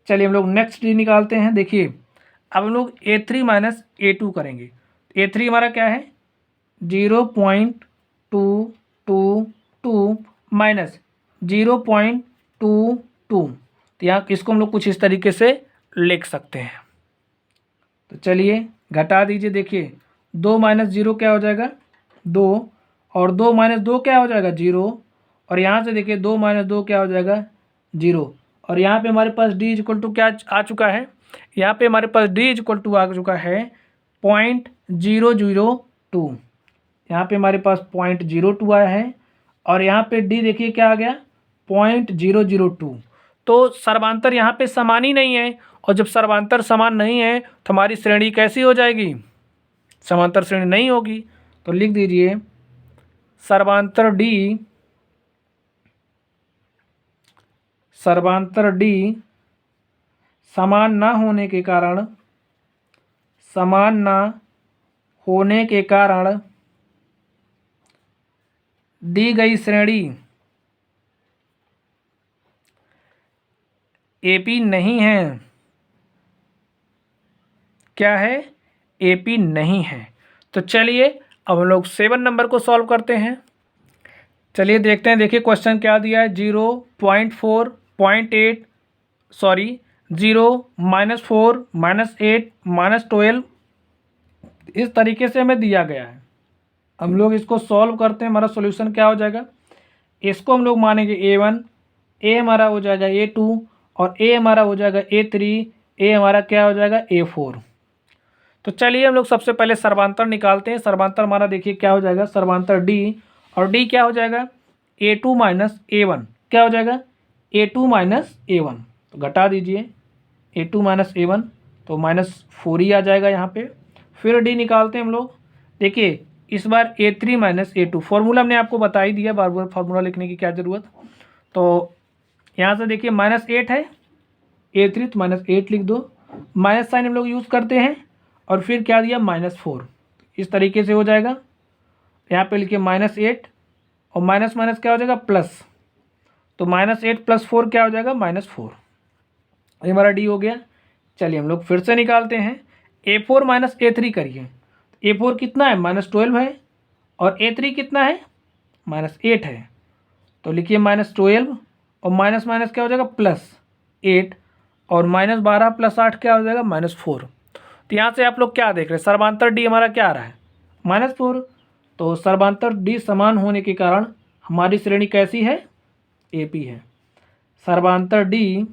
चलिए हम लोग नेक्स्ट डी निकालते हैं। देखिए अब हम लोग A3 - A2 करेंगे। A3 हमारा क्या है 0.222 माइनस 0.22, तो यहाँ इसको हम लोग कुछ इस तरीके से लिख सकते हैं। तो चलिए घटा दीजिए, देखिए 2 - 0 क्या हो जाएगा 2, और 2 - 2 क्या हो जाएगा 0, और यहाँ से देखिए 2 - 2 क्या हो जाएगा 0, और यहाँ पे हमारे पास D = क्या आ चुका है, यहाँ पे हमारे पास D = आ चुका है 0.002। यहाँ पे हमारे पास 0.02 आया है, और यहाँ पे D देखिए क्या आ गया 0.002। तो सर्वांतर यहाँ पे समान ही नहीं है, और जब सर्वांतर समान नहीं है तो हमारी श्रेणी कैसी हो जाएगी, समांतर श्रेणी नहीं होगी। तो लिख दीजिए सर्वांतर D समान ना होने के कारण दी गई श्रेणी AP नहीं है। क्या है AP नहीं है। तो चलिए अब हम लोग 7 नंबर को सॉल्व करते हैं। चलिए देखते हैं। देखिए क्वेश्चन क्या दिया है 0.4, 0.8 सॉरी 0, -4, -8, -12 इस तरीके से हमें दिया गया है। हम लोग इसको सॉल्व करते हैं। हमारा सॉल्यूशन क्या हो जाएगा, इसको हम लोग मानेंगे A1, A हमारा हो जाएगा A2 और A हमारा हो जाएगा A3, A हमारा क्या हो जाएगा A4। तो चलिए हम लोग सबसे पहले सर्वांतर निकालते हैं। सर्वांतर हमारा देखिए क्या हो जाएगा, सर्वांतर D, और D क्या हो जाएगा A2 - A1 क्या हो जाएगा A2 - A1। तो घटा दीजिए A2 - A1, तो -4 ही आ जाएगा यहाँ पे। फिर D निकालते हैं हम लोग। देखिए इस बार A3 - A2, फॉर्मूला हमने आपको बता ही दिया, बार बार फार्मूला लिखने की क्या ज़रूरत। तो यहाँ से देखिए -8 है A3, तो -8 लिख दो, माइनस साइन हम लोग यूज़ करते हैं, और फिर क्या दिया -4, इस तरीके से हो जाएगा। यहाँ पे लिखिए -8 और माइनस माइनस क्या हो जाएगा प्लस, तो -8 + 4 क्या हो जाएगा -4। ये हमारा D हो गया। चलिए हम लोग फिर से निकालते हैं। A4 - A3 करिए। A4 कितना है -12 है, और A3 कितना है -8 है। तो लिखिए -12 और माइनस माइनस क्या हो जाएगा +8, और -12 + 8 क्या हो जाएगा -4। तो यहाँ से आप लोग क्या देख रहे हैं, सर्वांतर D हमारा क्या आ रहा है -4। तो सर्वांतर D समान होने के कारण हमारी श्रेणी कैसी है AP है। सर्वांतर D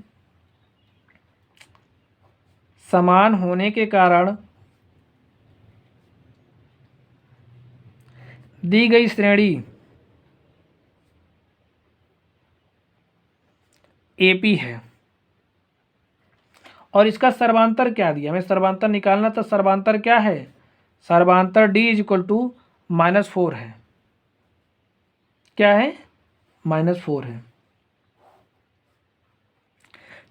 समान होने के कारण दी गई श्रेणी एपी है और इसका सर्वांतर क्या दिया, हमें सर्वांतर निकालना, तो सर्वांतर क्या है, सर्वांतर डी इज इक्वल टू -4 है। क्या है, -4 है।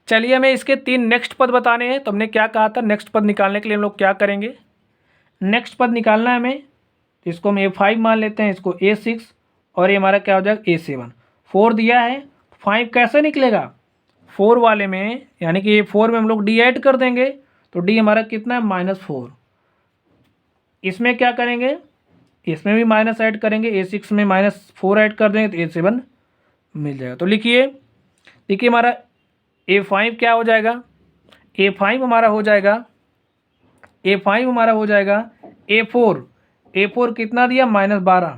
चलिए हमें इसके 3 नेक्स्ट पद बताने हैं। तो हमने क्या कहा था, नेक्स्ट पद निकालने के लिए हम लोग क्या करेंगे, नेक्स्ट पद निकालना है हमें। इसको हम A5 मान लेते हैं, इसको A6 और ये हमारा क्या हो जाएगा A7। 4 दिया है, 5 कैसे निकलेगा, 4 वाले में यानी कि A4 में हम लोग D ऐड कर देंगे, तो D हमारा कितना है -4। इसमें क्या करेंगे, इसमें भी माइनस ऐड करेंगे, A6 में -4 ऐड कर देंगे तो A7 मिल जाएगा। तो देखिए हमारा A5 क्या हो जाएगा, A5 हमारा हो जाएगा, A5 हमारा हो जाएगा A4 कितना दिया -12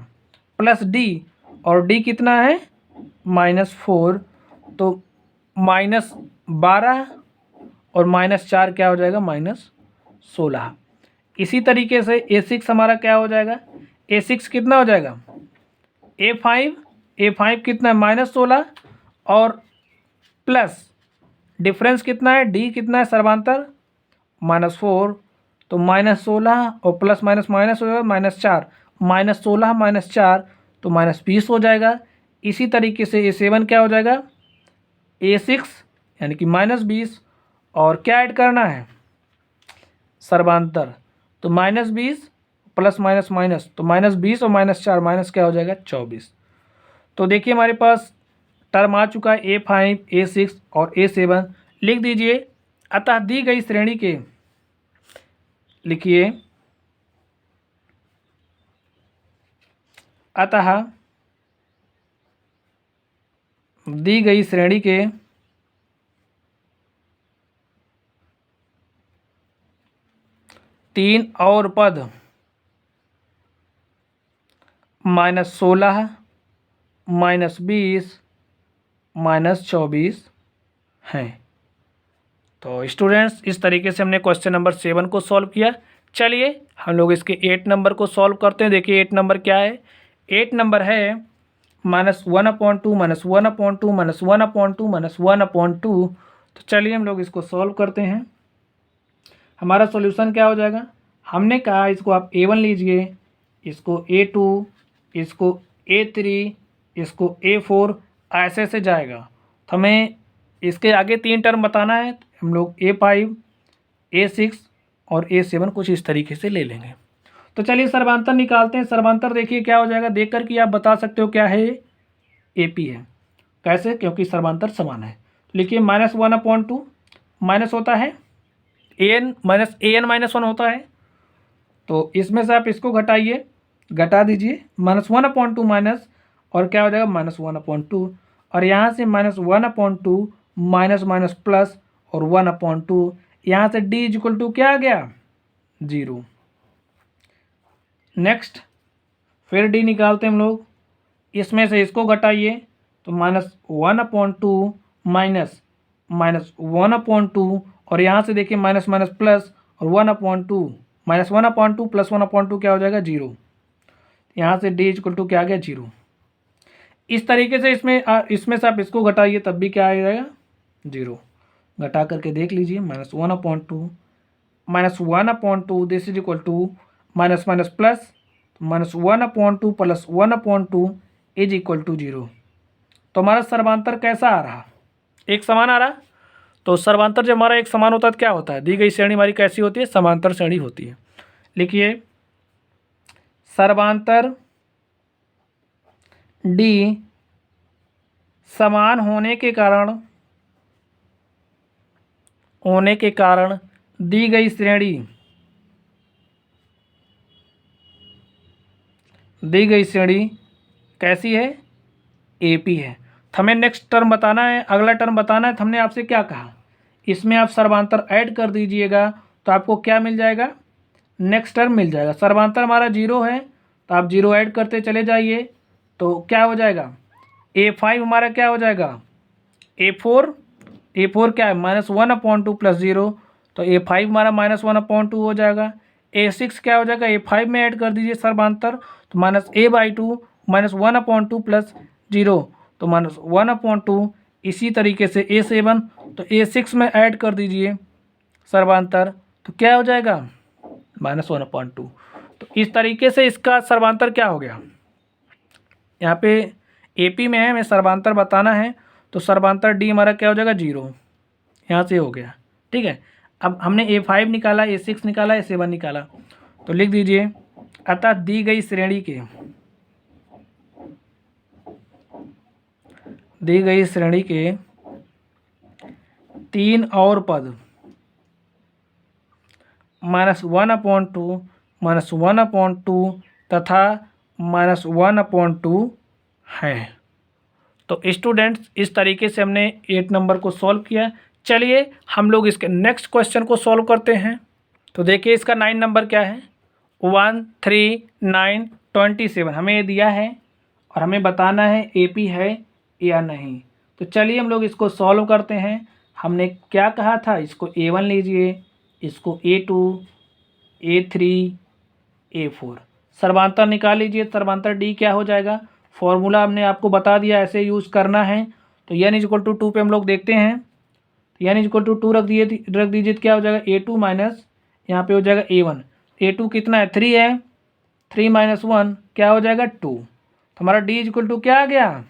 प्लस D, और D कितना है -4, तो -12 और -4 क्या हो जाएगा -16। इसी तरीके से A6 हमारा क्या हो जाएगा, A6 कितना हो जाएगा, A5 कितना है -16 और प्लस डिफरेंस कितना है, D कितना है सर्वांतर -4, तो -16 और प्लस माइनस माइनस हो जाएगा -4, -16 -4 तो -20 हो जाएगा। इसी तरीके से A7 क्या हो जाएगा, A6 यानी कि -20 और क्या ऐड करना है सर्वांतर, तो -20 प्लस माइनस माइनस, तो -20 और -4 माइनस क्या हो जाएगा 24। तो देखिए हमारे पास टर्म आ चुका है A5 A6 और A7, लिख दीजिए। अतः दी गई श्रेणी के, लिखिए अतः दी गई श्रेणी के तीन और पद -16 -20 -24 हैं। तो स्टूडेंट्स इस तरीके से हमने क्वेश्चन नंबर 7 को सॉल्व किया। चलिए हम लोग इसके 8 नंबर को सॉल्व करते हैं। देखिए 8 नंबर क्या है, 8 नंबर है -1/2 -1/2 -1/2 -1/2। तो चलिए हम लोग इसको सॉल्व करते हैं। हमारा सॉल्यूशन क्या हो जाएगा, हमने कहा इसको आप A1 लीजिए, इसको A2, इसको A3, इसको A4, ऐसे से जाएगा। तो हमें इसके आगे 3 टर्म बताना है, हम लोग A5 A6 और A7 कुछ इस तरीके से ले लेंगे। तो चलिए सर्वांतर निकालते हैं। सर्वांतर देखिए क्या हो जाएगा, देख कर कि आप बता सकते हो क्या है, AP है। कैसे, क्योंकि सर्वांतर समान है। लिखिए -1/2 माइनस होता है an -1 होता है, तो इसमें से आप इसको घटाइए, घटा दीजिए, -1/2 माइनस और क्या हो जाएगा -1/2, और यहाँ से -1/2 माइनस माइनस प्लस और 1/2, यहाँ से D इक्वल टू क्या आ गया 0। नेक्स्ट फिर D निकालते हैं हम लोग, इसमें से इसको घटाइए, तो -1/2 माइनस -1/2, और यहाँ से देखिए माइनस माइनस प्लस और 1/2, -1/2 प्लस 1/2 क्या हो जाएगा 0। यहाँ से D इक्वल टू क्या आ गया 0। इस तरीके से इसमें से आप इसको घटाइए तब भी क्या आ जाएगा 0। घटा करके देख लीजिए, -1/2 -1/2 this is equal to minus minus plus -1/2 plus 1/2 is equal to 0। तो हमारा सर्वांतर कैसा आ रहा, एक समान आ रहा। तो सर्वांतर जब हमारा एक समान होता है तो क्या होता है, दी गई श्रेणी हमारी कैसी होती है, समांतर श्रेणी होती है। लिखिए सर्वांतर D समान होने के कारण दी गई श्रेणी कैसी है, AP है। तो हमें नेक्स्ट टर्म बताना है, अगला टर्म बताना है। तो हमने आपसे क्या कहा, इसमें आप सर्वांतर ऐड कर दीजिएगा तो आपको क्या मिल जाएगा, नेक्स्ट टर्म मिल जाएगा। सर्वांतर हमारा 0 है तो आप 0 ऐड करते चले जाइए, तो क्या हो जाएगा A5 हमारा क्या हो जाएगा A4 क्या है -1/2 प्लस 0, तो A5 हमारा -1/2 हो जाएगा। A6 क्या हो जाएगा, A5 में ऐड कर दीजिए सर्वांतर, तो -a/2 -1/2 प्लस 0 तो -1/2। इसी तरीके से A7 तो A6 में ऐड कर दीजिए सर्वांतर, तो क्या हो जाएगा -1/2। तो इस तरीके से इसका सर्वांतर क्या हो गया, यहाँ पे AP में है, हमें सर्वांतर बताना है, तो सर्वांतर D हमारा क्या हो जाएगा 0, यहाँ से हो गया। ठीक है, अब हमने A5 निकाला, A6 निकाला, A7 निकाला, तो लिख दीजिए अतः दी गई श्रेणी के 3 और पद -1/2 -1/2 तथा -1/2 है। तो स्टूडेंट्स इस तरीके से हमने 8 नंबर को सॉल्व किया। चलिए हम लोग इसके नेक्स्ट क्वेश्चन को सॉल्व करते हैं। तो देखिए इसका 9 नंबर क्या है, 1 3 9 27 हमें ये दिया है और हमें बताना है AP है या नहीं। तो चलिए हम लोग इसको सॉल्व करते हैं। हमने क्या कहा था, इसको A1 लीजिए, इसको A2 A3 A4 सर्वांतर निकाल लीजिए। सर्वांतर D क्या हो जाएगा, फॉर्मूला हमने आपको बता दिया, ऐसे यूज़ करना है। तो n=2 पे हम लोग देखते हैं, n=2 रख दीजिए तो क्या हो जाएगा A2 माइनस यहाँ पे हो जाएगा A1। A2 कितना है 3 है, 3 - 1 क्या हो जाएगा 2। तो हमारा D क्या आ गया,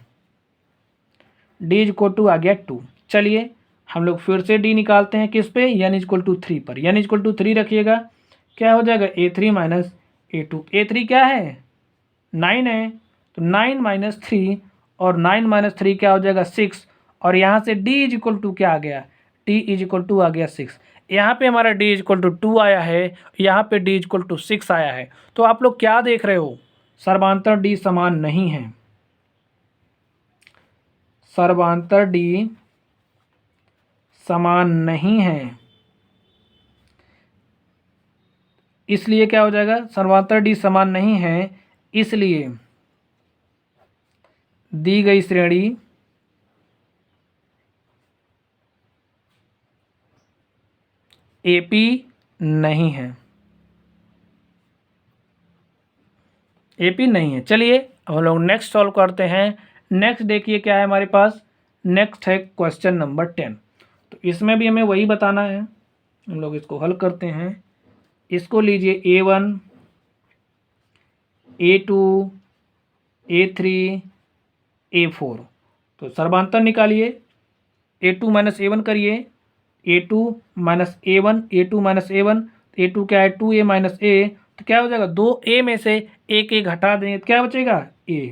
D आ गया 2। चलिए हम लोग फिर से D निकालते हैं किस पे, n=3 पर। n=3 रखिएगा, क्या हो जाएगा A3 माइनस A2। A3 क्या है 9 है, तो 9 - 3 और 9 - 3 क्या हो जाएगा 6। और यहाँ से D क्या आ गया, D आ गया 6। यहाँ पे हमारा D 2 आया है, यहाँ पे D 6 आया है। तो आप लोग क्या देख रहे हो, सर्वांतर D समान नहीं है, सर्वांतर D समान नहीं है, इसलिए क्या हो जाएगा, सर्वांतर D समान नहीं है, इसलिए दी गई श्रेणी AP नहीं है, AP नहीं है। चलिए अब हम लोग नेक्स्ट सॉल्व करते हैं। नेक्स्ट देखिए क्या है हमारे पास, नेक्स्ट है क्वेश्चन नंबर 10। तो इसमें भी हमें वही बताना है, हम लोग इसको हल करते हैं। इसको लीजिए A1 A2 A3 A4, तो सर्वांतर निकालिए, A2 - A1 करिए, A2 - A1 A2 - A1, A2 क्या है 2A - A, तो क्या हो जाएगा 2A में से एक घटा देंगे तो क्या बचेगा A।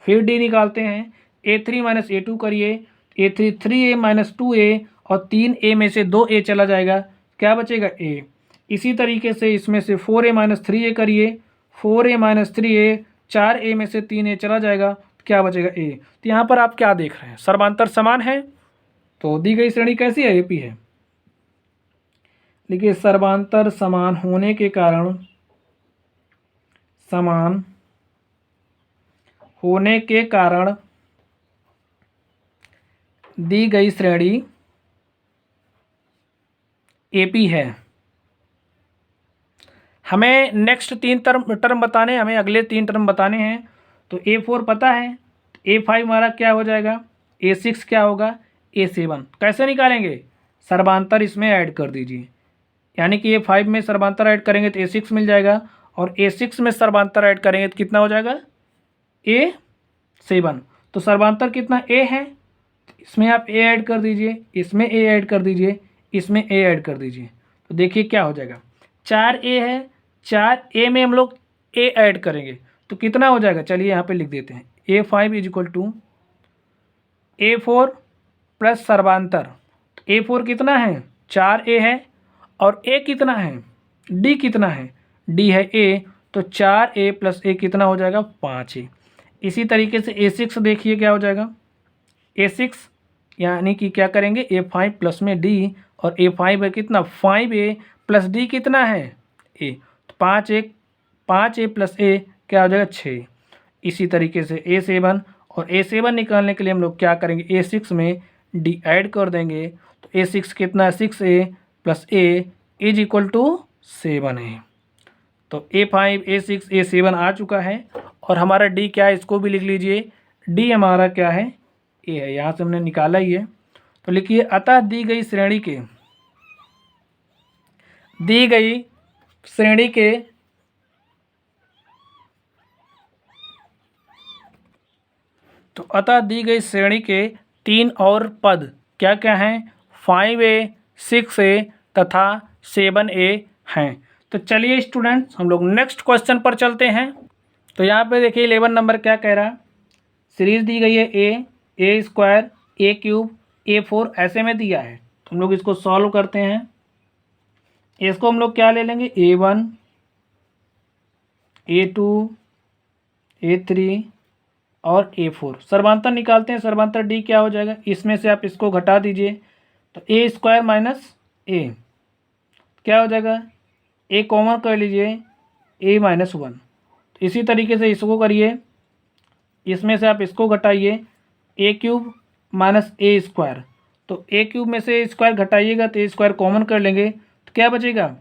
फिर D निकालते हैं, A3 - A2 करिए, A3 3A - 2A और 3A में से 2A चला जाएगा, क्या बचेगा A। इसी तरीके से इसमें से 4A - 3A करिए, 4A - 3A 4A में से 3A चला जाएगा, तो क्या बचेगा A। तो यहाँ पर आप क्या देख रहे हैं, सर्वांतर समान है, तो दी गई श्रेणी कैसी है AP है। देखिए सर्वांतर समान होने के कारण, समान होने के कारण दी गई श्रेणी AP है। हमें नेक्स्ट 3 टर्म बताने, हमें अगले 3 टर्म बताने हैं। तो A4 पता है, A5 हमारा क्या हो जाएगा, A6 क्या होगा A7। कैसे निकालेंगे, सर्वांतर इसमें ऐड कर दीजिए, यानी कि A5 में सर्वांतर ऐड करेंगे तो A6 मिल जाएगा, और A6 में सर्वांतर ऐड करेंगे तो कितना हो जाएगा A7। तो सर्वांतर कितना A है, इसमें आप A ऐड कर दीजिए, इसमें A ऐड कर दीजिए, इसमें A ऐड कर दीजिए, तो देखिए क्या हो जाएगा 4A है, 4A में हम लोग A ऐड करेंगे तो कितना हो जाएगा, चलिए यहाँ पे लिख देते हैं A5 = A4 प्लस सर्वांतर। A4 कितना है 4A है, और A कितना है D कितना है, D है A, तो 4A + A कितना हो जाएगा 5A। इसी तरीके से A6 देखिए क्या हो जाएगा, A6 यानी कि क्या करेंगे A5 प्लस में D, और A5 है कितना 5A + D कितना है A, तो 5A + A क्या हो जाएगा 6। इसी तरीके से A7, और A7 निकालने के लिए हम लोग क्या करेंगे A6 में D ऐड कर देंगे, तो A6 कितना है 6A + A = 7 है। तो A5 A6 A7 आ चुका है और हमारा डी क्या है, इसको भी लिख लीजिए। डी हमारा क्या है, ए है, यहाँ से हमने निकाला ही है। तो लिखिए अतः दी गई श्रेणी के अतः दी गई श्रेणी के 3 और पद क्या क्या हैं, 5A 6A तथा 7A हैं। तो चलिए स्टूडेंट्स हम लोग नेक्स्ट क्वेश्चन पर चलते हैं। तो यहाँ पे देखिए 11 नंबर क्या कह रहा है, सीरीज दी गई है ए स्क्वायर ए क्यूब A4 ऐसे में दिया है। तो हम लोग इसको सॉल्व करते हैं। इसको हम लोग क्या ले लेंगे, A1 A2 A3 और A4। सर्वांतर निकालते हैं। सर्वांतर डी क्या हो जाएगा, इसमें से आप इसको घटा दीजिए तो ए स्क्वायर माइनस ए क्या हो जाएगा, ए कॉमन कर लीजिए A-1। तो इसी तरीके से इसको करिए, इसमें से आप इसको घटाइए ए क्यूब माइनस ए स्क्वायर। तो ए क्यूब में से स्क्वायर घटाइएगा तो ए स्क्वायर कॉमन कर लेंगे तो क्या बचेगा,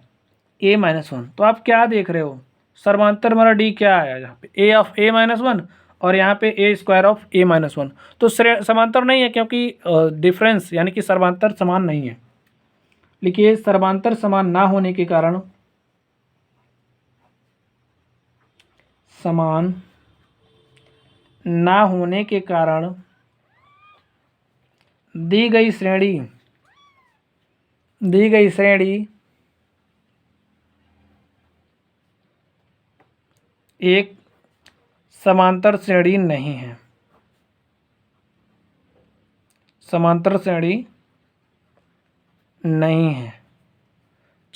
A-1। तो आप क्या देख रहे हो, सर्वांतर हमारा डी क्या आया यहाँ पे, ए ऑफ A-1 और यहाँ पे ए स्क्वायर ऑफ A-1। तो समांतर नहीं है क्योंकि डिफरेंस यानी कि सर्वांतर समान नहीं है। लिखिए सर्वांतर समान ना होने के कारण दी गई श्रेणी एक समांतर श्रेणी नहीं है। समांतर श्रेणी नहीं है।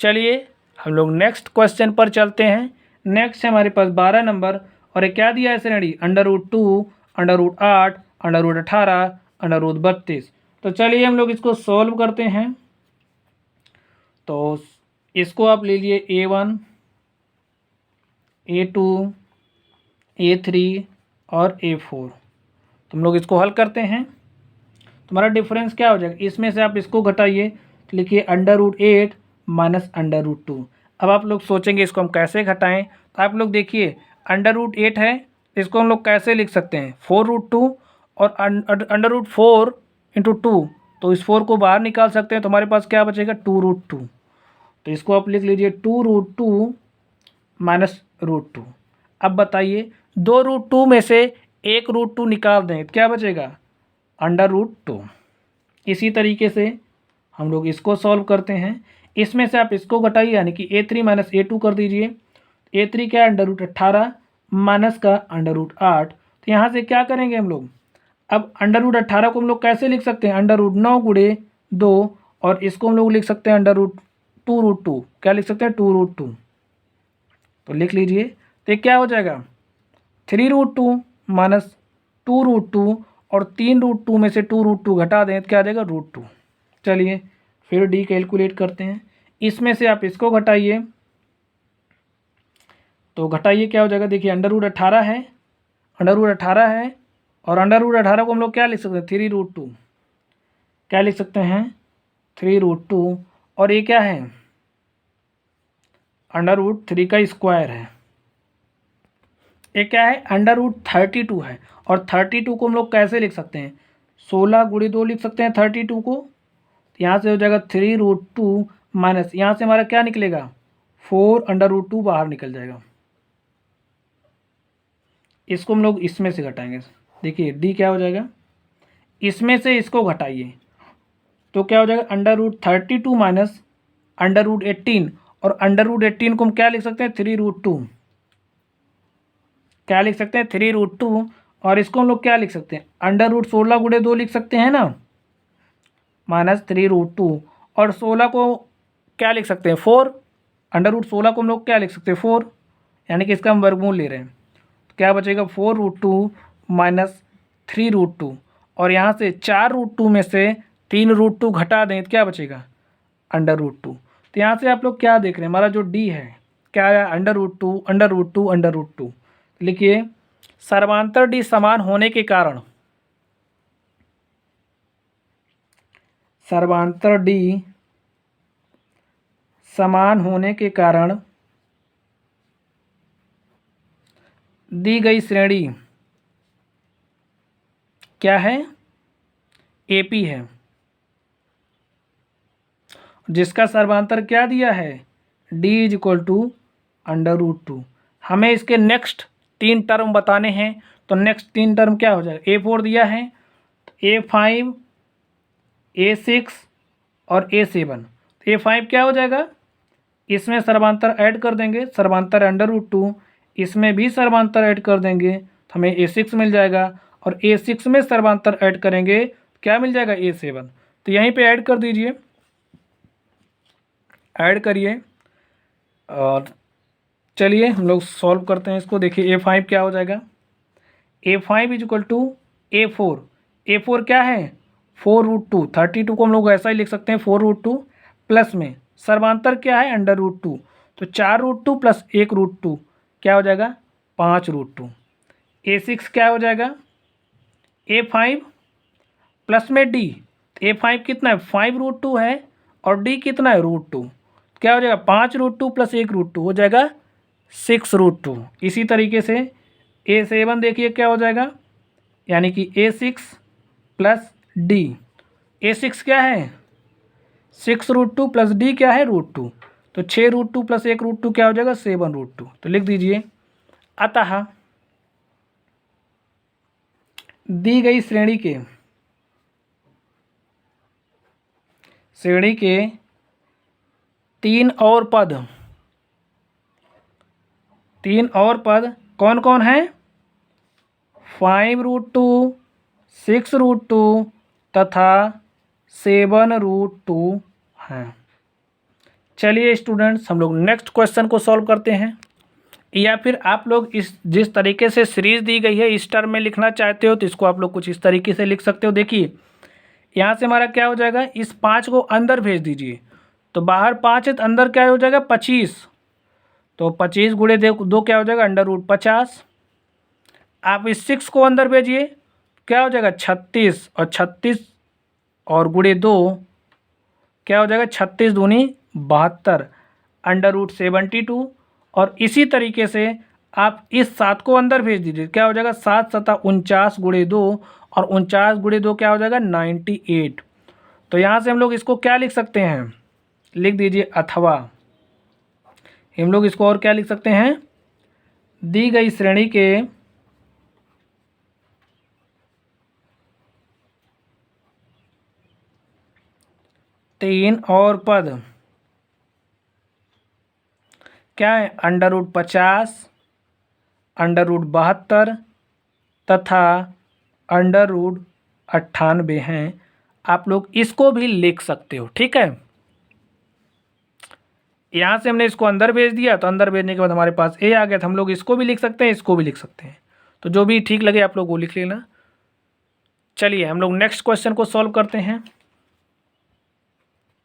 चलिए हम लोग नेक्स्ट क्वेश्चन पर चलते हैं। नेक्स्ट है हमारे पास 12 नंबर और ये क्या दिया है श्रेणी, √2 √8 √18 √32। तो चलिए हम लोग इसको सॉल्व करते हैं। तो इसको आप लीजिए A1 A2 A3 और A4। तो हम लोग इसको हल करते हैं। तुम्हारा डिफरेंस क्या हो जाएगा, इसमें से आप इसको घटाइए तो लिखिए √8 माइनस √2। अब आप लोग सोचेंगे इसको हम कैसे घटाएं, तो आप लोग देखिए √8 है, इसको हम लोग कैसे लिख सकते हैं 4√2 और √4 इंटू 2, तो इस 4 को बाहर निकाल सकते हैं। तो हमारे पास क्या बचेगा 2√2। तो इसको आप लिख लीजिए 2√2 माइनस √2। अब बताइए 2√2 में से 1√2 निकाल दें तो क्या बचेगा √2। इसी तरीके से हम लोग इसको सॉल्व करते हैं। इसमें से आप इसको घटाइए यानी कि A3 माइनस A2 कर दीजिए। A3 क्या है √18 माइनस का √8। तो यहाँ से क्या करेंगे हम लोग, अब √18 को हम लोग कैसे लिख सकते हैं, √9 गुणे 2 और इसको हम लोग लिख सकते हैं √2√2। क्या लिख सकते हैं 2√2। तो लिख लीजिए तो ये क्या हो जाएगा 3√2 माइनस 2√2 और 3√2 में से 2√2 घटा दें तो क्या आ जाएगा √2। चलिए फिर डी कैलकुलेट करते हैं। इसमें से आप इसको घटाइए तो घटाइए क्या हो जाएगा, देखिए √18 है, √18 है और √18 को हम लोग क्या लिख सकते हैं 3√2। क्या लिख सकते हैं 3√2 और ये क्या है √3 का स्क्वायर है। ये क्या है √32 है और 32 को हम लोग कैसे लिख सकते हैं 16 गुणे 2 लिख सकते हैं 32 को। यहाँ से हो जाएगा 3√2 माइनस यहाँ से हमारा क्या निकलेगा 4 √2 बाहर निकल जाएगा। इसको हम लोग इसमें से घटाएंगे। देखिए डी क्या हो जाएगा, इसमें से इसको घटाइए तो क्या हो जाएगा √32 माइनस √18 और √18 को हम क्या लिख सकते हैं 3√2। क्या लिख सकते हैं 3√2 और इसको हम लोग क्या लिख सकते हैं √16 गुणे 2 लिख सकते हैं ना, माइनस 3√2 और 16 को क्या लिख सकते हैं 4। √16 को हम लोग क्या लिख सकते हैं 4, यानी कि इसका हम वर्गमूल ले रहे हैं। तो क्या बचेगा 4√2 माइनस 3√2 और यहाँ से 4√2 में से 3√2 घटा दें तो क्या बचेगा √2। तो यहाँ से आप लोग क्या देख रहे हैं, हमारा जो डी है क्या है √2 √2 √2। लिखिए सर्वांतर डी समान होने के कारण, सर्वांतर डी समान होने के कारण दी गई श्रेणी क्या है, एपी है, जिसका सर्वांतर क्या दिया है, डी इज इक्वल टू √2। हमें इसके नेक्स्ट 3 टर्म बताने हैं, तो नेक्स्ट 3 टर्म क्या हो जाएगा, A4 दिया है, A5, A6 और A7। तो A5 क्या हो जाएगा, इसमें सर्वांतर ऐड कर देंगे, सर्वांतर √2, इसमें भी सर्वांतर ऐड कर देंगे तो हमें A6 मिल जाएगा, और A6 में सर्वांतर ऐड करेंगे क्या मिल जाएगा, A7। तो यहीं पे ऐड कर दीजिए, ऐड करिए, और चलिए हम लोग सॉल्व करते हैं इसको। देखिए A5 क्या हो जाएगा, A5 is equal to A4। A4 क्या है, 4√2, 32 को हम लोग ऐसा ही लिख सकते हैं 4√2, प्लस में सर्वांतर क्या है, √2, तो 4√2 प्लस 1√2 क्या हो जाएगा, 5√2। A6 क्या हो जाएगा, A5 प्लस में D, A5 कितना है, 5√2 है, और D कितना है, √2, क्या हो जाएगा, 5√2 प्लस 1√2 हो जाएगा 6√2। इसी तरीके से A7 देखिए क्या हो जाएगा, यानी कि A6 प्लस D, A6 क्या है, 6√2 प्लस D क्या है, √2, तो 6√2 प्लस 1√2 क्या हो जाएगा, 7√2। तो लिख दीजिए, अतः दी गई श्रेणी के 3 और पद कौन कौन हैं, 5√2, 6√2 तथा 7√2 हैं। चलिए स्टूडेंट्स, हम लोग नेक्स्ट क्वेश्चन को सॉल्व करते हैं, या फिर आप लोग इस जिस तरीके से सीरीज दी गई है इस टर्म में लिखना चाहते हो तो इसको आप लोग कुछ इस तरीके से लिख सकते हो। देखिए यहाँ से हमारा क्या हो जाएगा, इस 5 को अंदर भेज दीजिए, तो बाहर 5 है तो अंदर क्या हो जाएगा, 25, तो 25 गुणे 2 क्या हो जाएगा, √50। आप इस 6 को अंदर भेजिए, क्या हो जाएगा, 36, और 36 और गुणे 2 क्या हो जाएगा, 36 दूनी 72, √72। और इसी तरीके से आप इस 7 को अंदर भेज दीजिए, क्या हो जाएगा, 7 7 49 गुणे 2, और 49 गुणे 2 क्या हो जाएगा, 98। तो यहाँ से हम लोग इसको क्या लिख सकते हैं, लिख दीजिए, अथवा हम लोग इसको और क्या लिख सकते हैं, दी गई श्रेणी के 3 और पद क्या है, √50, √72 तथा √98 हैं। आप लोग इसको भी लिख सकते हो, ठीक है। यहाँ से हमने इसको अंदर भेज दिया, तो अंदर भेजने के बाद हमारे पास A आ गया, तो हम लोग इसको भी लिख सकते हैं, इसको भी लिख सकते हैं, तो जो भी ठीक लगे आप लोग वो लिख लेना। चलिए हम लोग नेक्स्ट क्वेश्चन को सॉल्व करते हैं।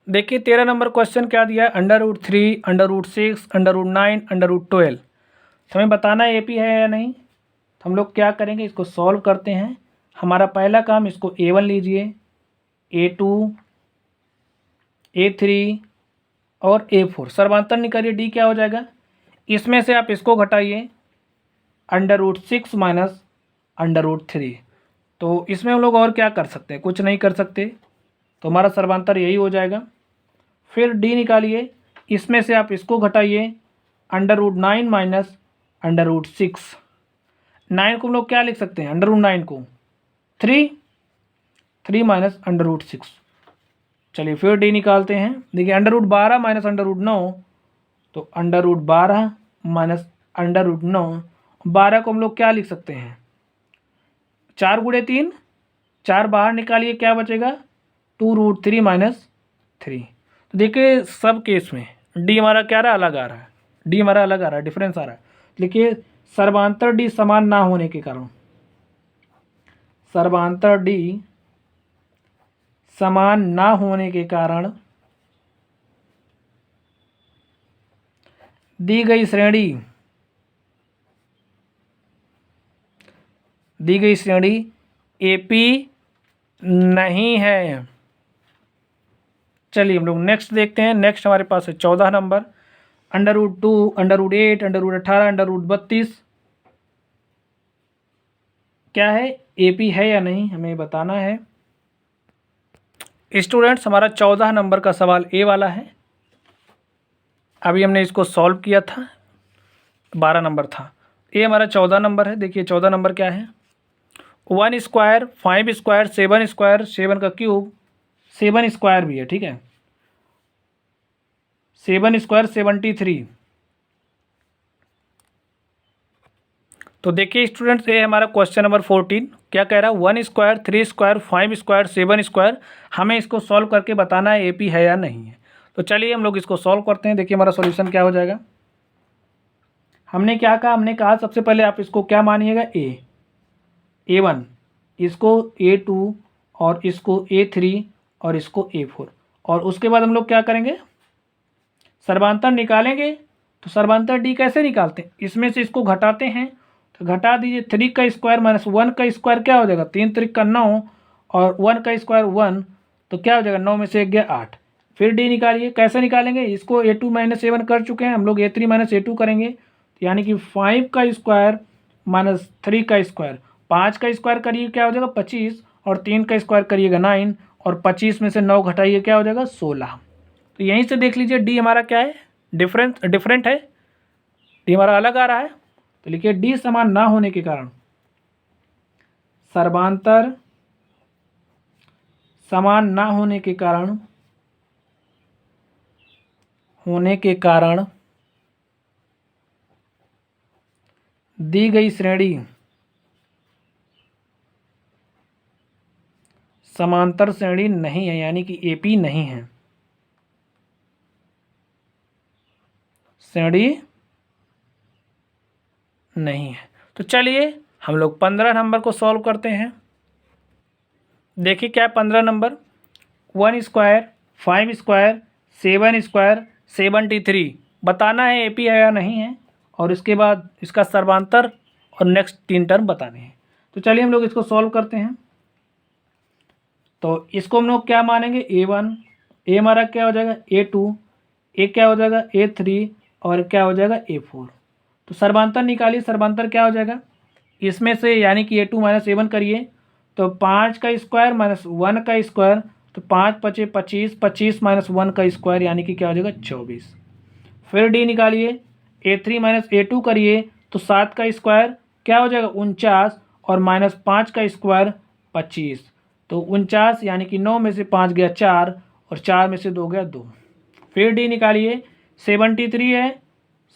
देखिए 13 नंबर क्वेश्चन क्या दिया है, √3, √6, √9, √12। तो हमें बताना है AP है या नहीं। तो हम लोग क्या करेंगे, इसको सॉल्व करते हैं। हमारा पहला काम, इसको A1 लीजिए, A2, A3 और A4, सर्वांतर निकालिए, D क्या हो जाएगा, इसमें से आप इसको घटाइए, √6 माइनस √3। तो इसमें हम लोग और क्या कर सकते हैं, कुछ नहीं कर सकते, तो हमारा सर्वांतर यही हो जाएगा। फिर D निकालिए, इसमें से आप इसको घटाइए, √9 माइनस √6। 9 को हम लोग क्या लिख सकते हैं, √9 को 3 माइनस √6। चलिए फिर D निकालते हैं। देखिए √12 माइनस √9, तो √12 माइनस √9, 12 को हम लोग क्या लिख सकते हैं, 4 गुणे 3, 4 बाहर निकालिए, क्या बचेगा, 2√3 माइनस 3। तो देखिए सब केस में D हमारा क्या रहा, अलग आ रहा है, D हमारा अलग आ रहा है, डिफरेंस आ रहा है। देखिए सर्वांतर D समान ना होने के कारण, सर्वांतर D समान ना होने के कारण दी गई श्रेणी AP नहीं है। चलिए हम लोग नेक्स्ट देखते हैं। नेक्स्ट हमारे पास है 14 नंबर, √2, √8, √18, √32 क्या है, एपी है या नहीं, हमें बताना है। स्टूडेंट्स हमारा 14 नंबर का सवाल ए वाला है। अभी हमने इसको सॉल्व किया था, 12 नंबर था। ये हमारा 14 नंबर है। देखिए 14 नंबर क्या है, 1 स्क्वायर 5 स्क्वायर 7 स्क्वायर 7 का क्यूब 7 स्क्वायर भी है, ठीक है, 7 स्क्वायर 73। तो देखिए स्टूडेंट्स ये हमारा क्वेश्चन नंबर 14 क्या कह रहा है, 1 स्क्वायर 3 स्क्वायर 5 स्क्वायर 7 स्क्वायर, हमें इसको सॉल्व करके बताना है एपी है या नहीं है। तो चलिए हम लोग इसको सॉल्व करते हैं। देखिए हमारा सॉल्यूशन क्या हो जाएगा। हमने क्या कहा, हमने कहा सबसे पहले आप इसको क्या मानिएगा, A1, इसको A2 और इसको A3 और इसको A4, और उसके बाद हम लोग क्या करेंगे, सर्वांतर निकालेंगे। तो सर्वांतर डी कैसे निकालते हैं, इसमें से इसको घटाते हैं। तो घटा दीजिए, 3 का स्क्वायर माइनस 1 का स्क्वायर क्या हो जाएगा, 3 3 का 9 और 1 का स्क्वायर 1, तो क्या हो जाएगा, 9 में से 1 गया 8। फिर डी निकालिए, कैसे निकालेंगे, इसको A2 माइनस A1 कर चुके हैं हम लोग, A3 माइनस A2 करेंगे। तो यानी कि 5 का स्क्वायर माइनस 3 का स्क्वायर, 5 का स्क्वायर करिए क्या हो जाएगा 25, और 3 का स्क्वायर करिएगा 9, और 25 में से 9 घटाइए क्या हो जाएगा 16। तो यहीं से देख लीजिए डी हमारा क्या है, डिफरेंट है, डी हमारा अलग आ रहा है। तो लिखिए डी समान ना होने के कारण, सर्वांतर समान ना होने के कारण दी गई श्रेणी समांतर श्रेणी नहीं है, यानी कि एपी नहीं है, श्रेणी नहीं है। तो चलिए हम लोग 15 नंबर को सॉल्व करते हैं। देखिए क्या 15 नंबर, 1 स्क्वायर 5 स्क्वायर 7 स्क्वायर 73, बताना है एपी है या नहीं है, और इसके बाद इसका सर्वांतर और नेक्स्ट 3 टर्म बताने हैं। तो चलिए हम लोग इसको सॉल्व करते हैं। तो इसको हम लोग क्या मानेंगे, A1, ए हमारा क्या हो जाएगा A2, ए क्या हो जाएगा A3, और क्या हो जाएगा A4। तो सर्वांतर निकालिए, सर्वांतर क्या हो जाएगा, इसमें से यानी कि A2 माइनस A1 करिए। तो 5 का स्क्वायर माइनस 1 का स्क्वायर, तो 5 पचे 25, 25 माइनस 1 का स्क्वायर यानी कि क्या हो जाएगा 24। फिर डी निकालिए, A3 माइनस A2 करिए, तो 7 का स्क्वायर क्या हो जाएगा 49, और माइनस 5 का स्क्वायर 25, तो 49 यानी कि 9 में से 5 गया 4, और 4 में से 2 गया 2। फिर डी निकालिए, 73 है,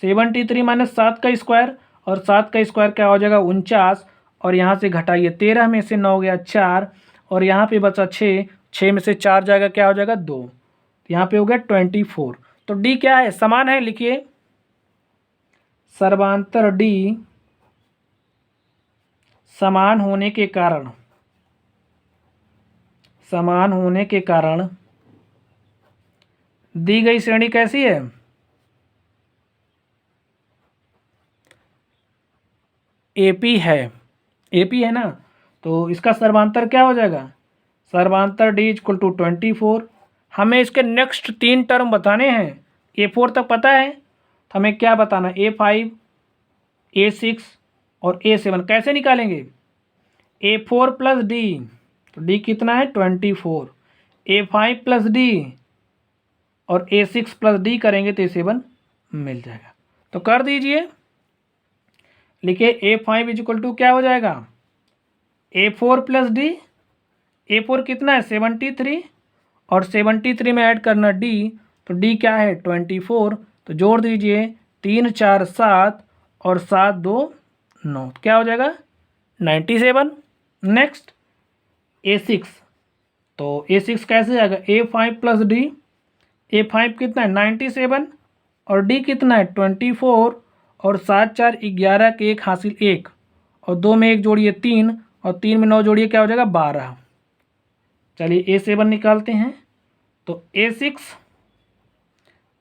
73 माइनस 7 का स्क्वायर, और 7 का स्क्वायर क्या हो जाएगा 49, और यहाँ से घटाइए 13 में से 9 गया 4, और यहाँ पे बचा 6, 6 में से 4 जाएगा क्या हो जाएगा 2, यहाँ पे हो गया 24। तो डी क्या है, समान है। लिखिए सर्वांतर डी समान होने के कारण दी गई श्रेणी कैसी है, एपी है, एपी है ना। तो इसका सर्वांतर क्या हो जाएगा, सर्वांतर डी इक्वल टू 24। हमें इसके नेक्स्ट 3 टर्म बताने हैं, A4 तक पता है, तो हमें क्या बताना, A5 A6 और A7 कैसे निकालेंगे, A4 प्लस डी, तो डी कितना है 24, A5 प्लस डी और A6 प्लस डी करेंगे तो A7 मिल जाएगा। तो कर दीजिए, लिखिए A5 इक्वल टू क्या हो जाएगा, A4 प्लस डी, A4 कितना है 73, और 73 में ऐड करना डी, तो डी क्या है 24, तो जोड़ दीजिए 3 4 7 और 7 2 9, क्या हो जाएगा 97। नेक्स्ट A6, तो A6 कैसे जाएगा, A5 प्लस डी, A5 कितना है 97, और डी कितना है 24, और 7 4 11 के 1 हासिल 1, और 2 में 1 जोड़िए 3, और 3 में 9 जोड़िए क्या हो जाएगा 12। चलिए A7 निकालते हैं। तो A6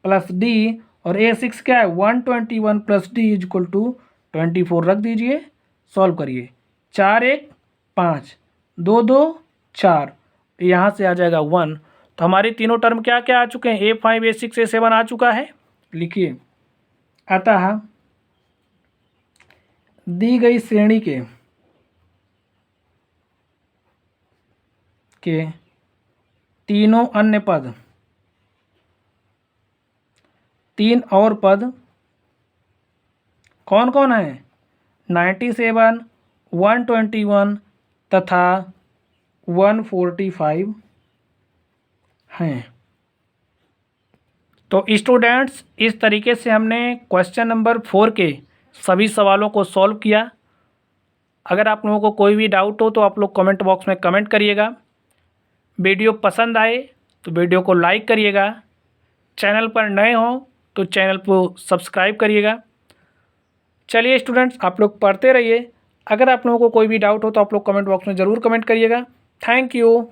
प्लस डी, और A6 क्या है 121 plus d is equal to 24, रख दीजिए, सॉल्व करिए, 4 1 5 2 2 4, यहाँ से आ जाएगा 1। तो हमारी तीनों टर्म क्या क्या आ चुके हैं, A5 A6 A7 आ चुका है। लिखिए अतः दी गई श्रेणी के के तीनों अन्य पद, 3 और पद कौन कौन हैं? 97, 121 तथा 145 हैं। तो स्टूडेंट्स, इस तरीके से हमने क्वेश्चन नंबर 4 के सभी सवालों को सॉल्व किया। अगर आप लोगों को कोई भी डाउट हो तो आप लोग कमेंट बॉक्स में कमेंट करिएगा। वीडियो पसंद आए तो वीडियो को लाइक करिएगा। चैनल पर नए हो तो चैनल को सब्सक्राइब करिएगा। चलिए स्टूडेंट्स, आप लोग पढ़ते रहिए। अगर आप लोगों को कोई भी डाउट हो तो आप लोग कमेंट बॉक्स में ज़रूर कमेंट करिएगा। Thank you.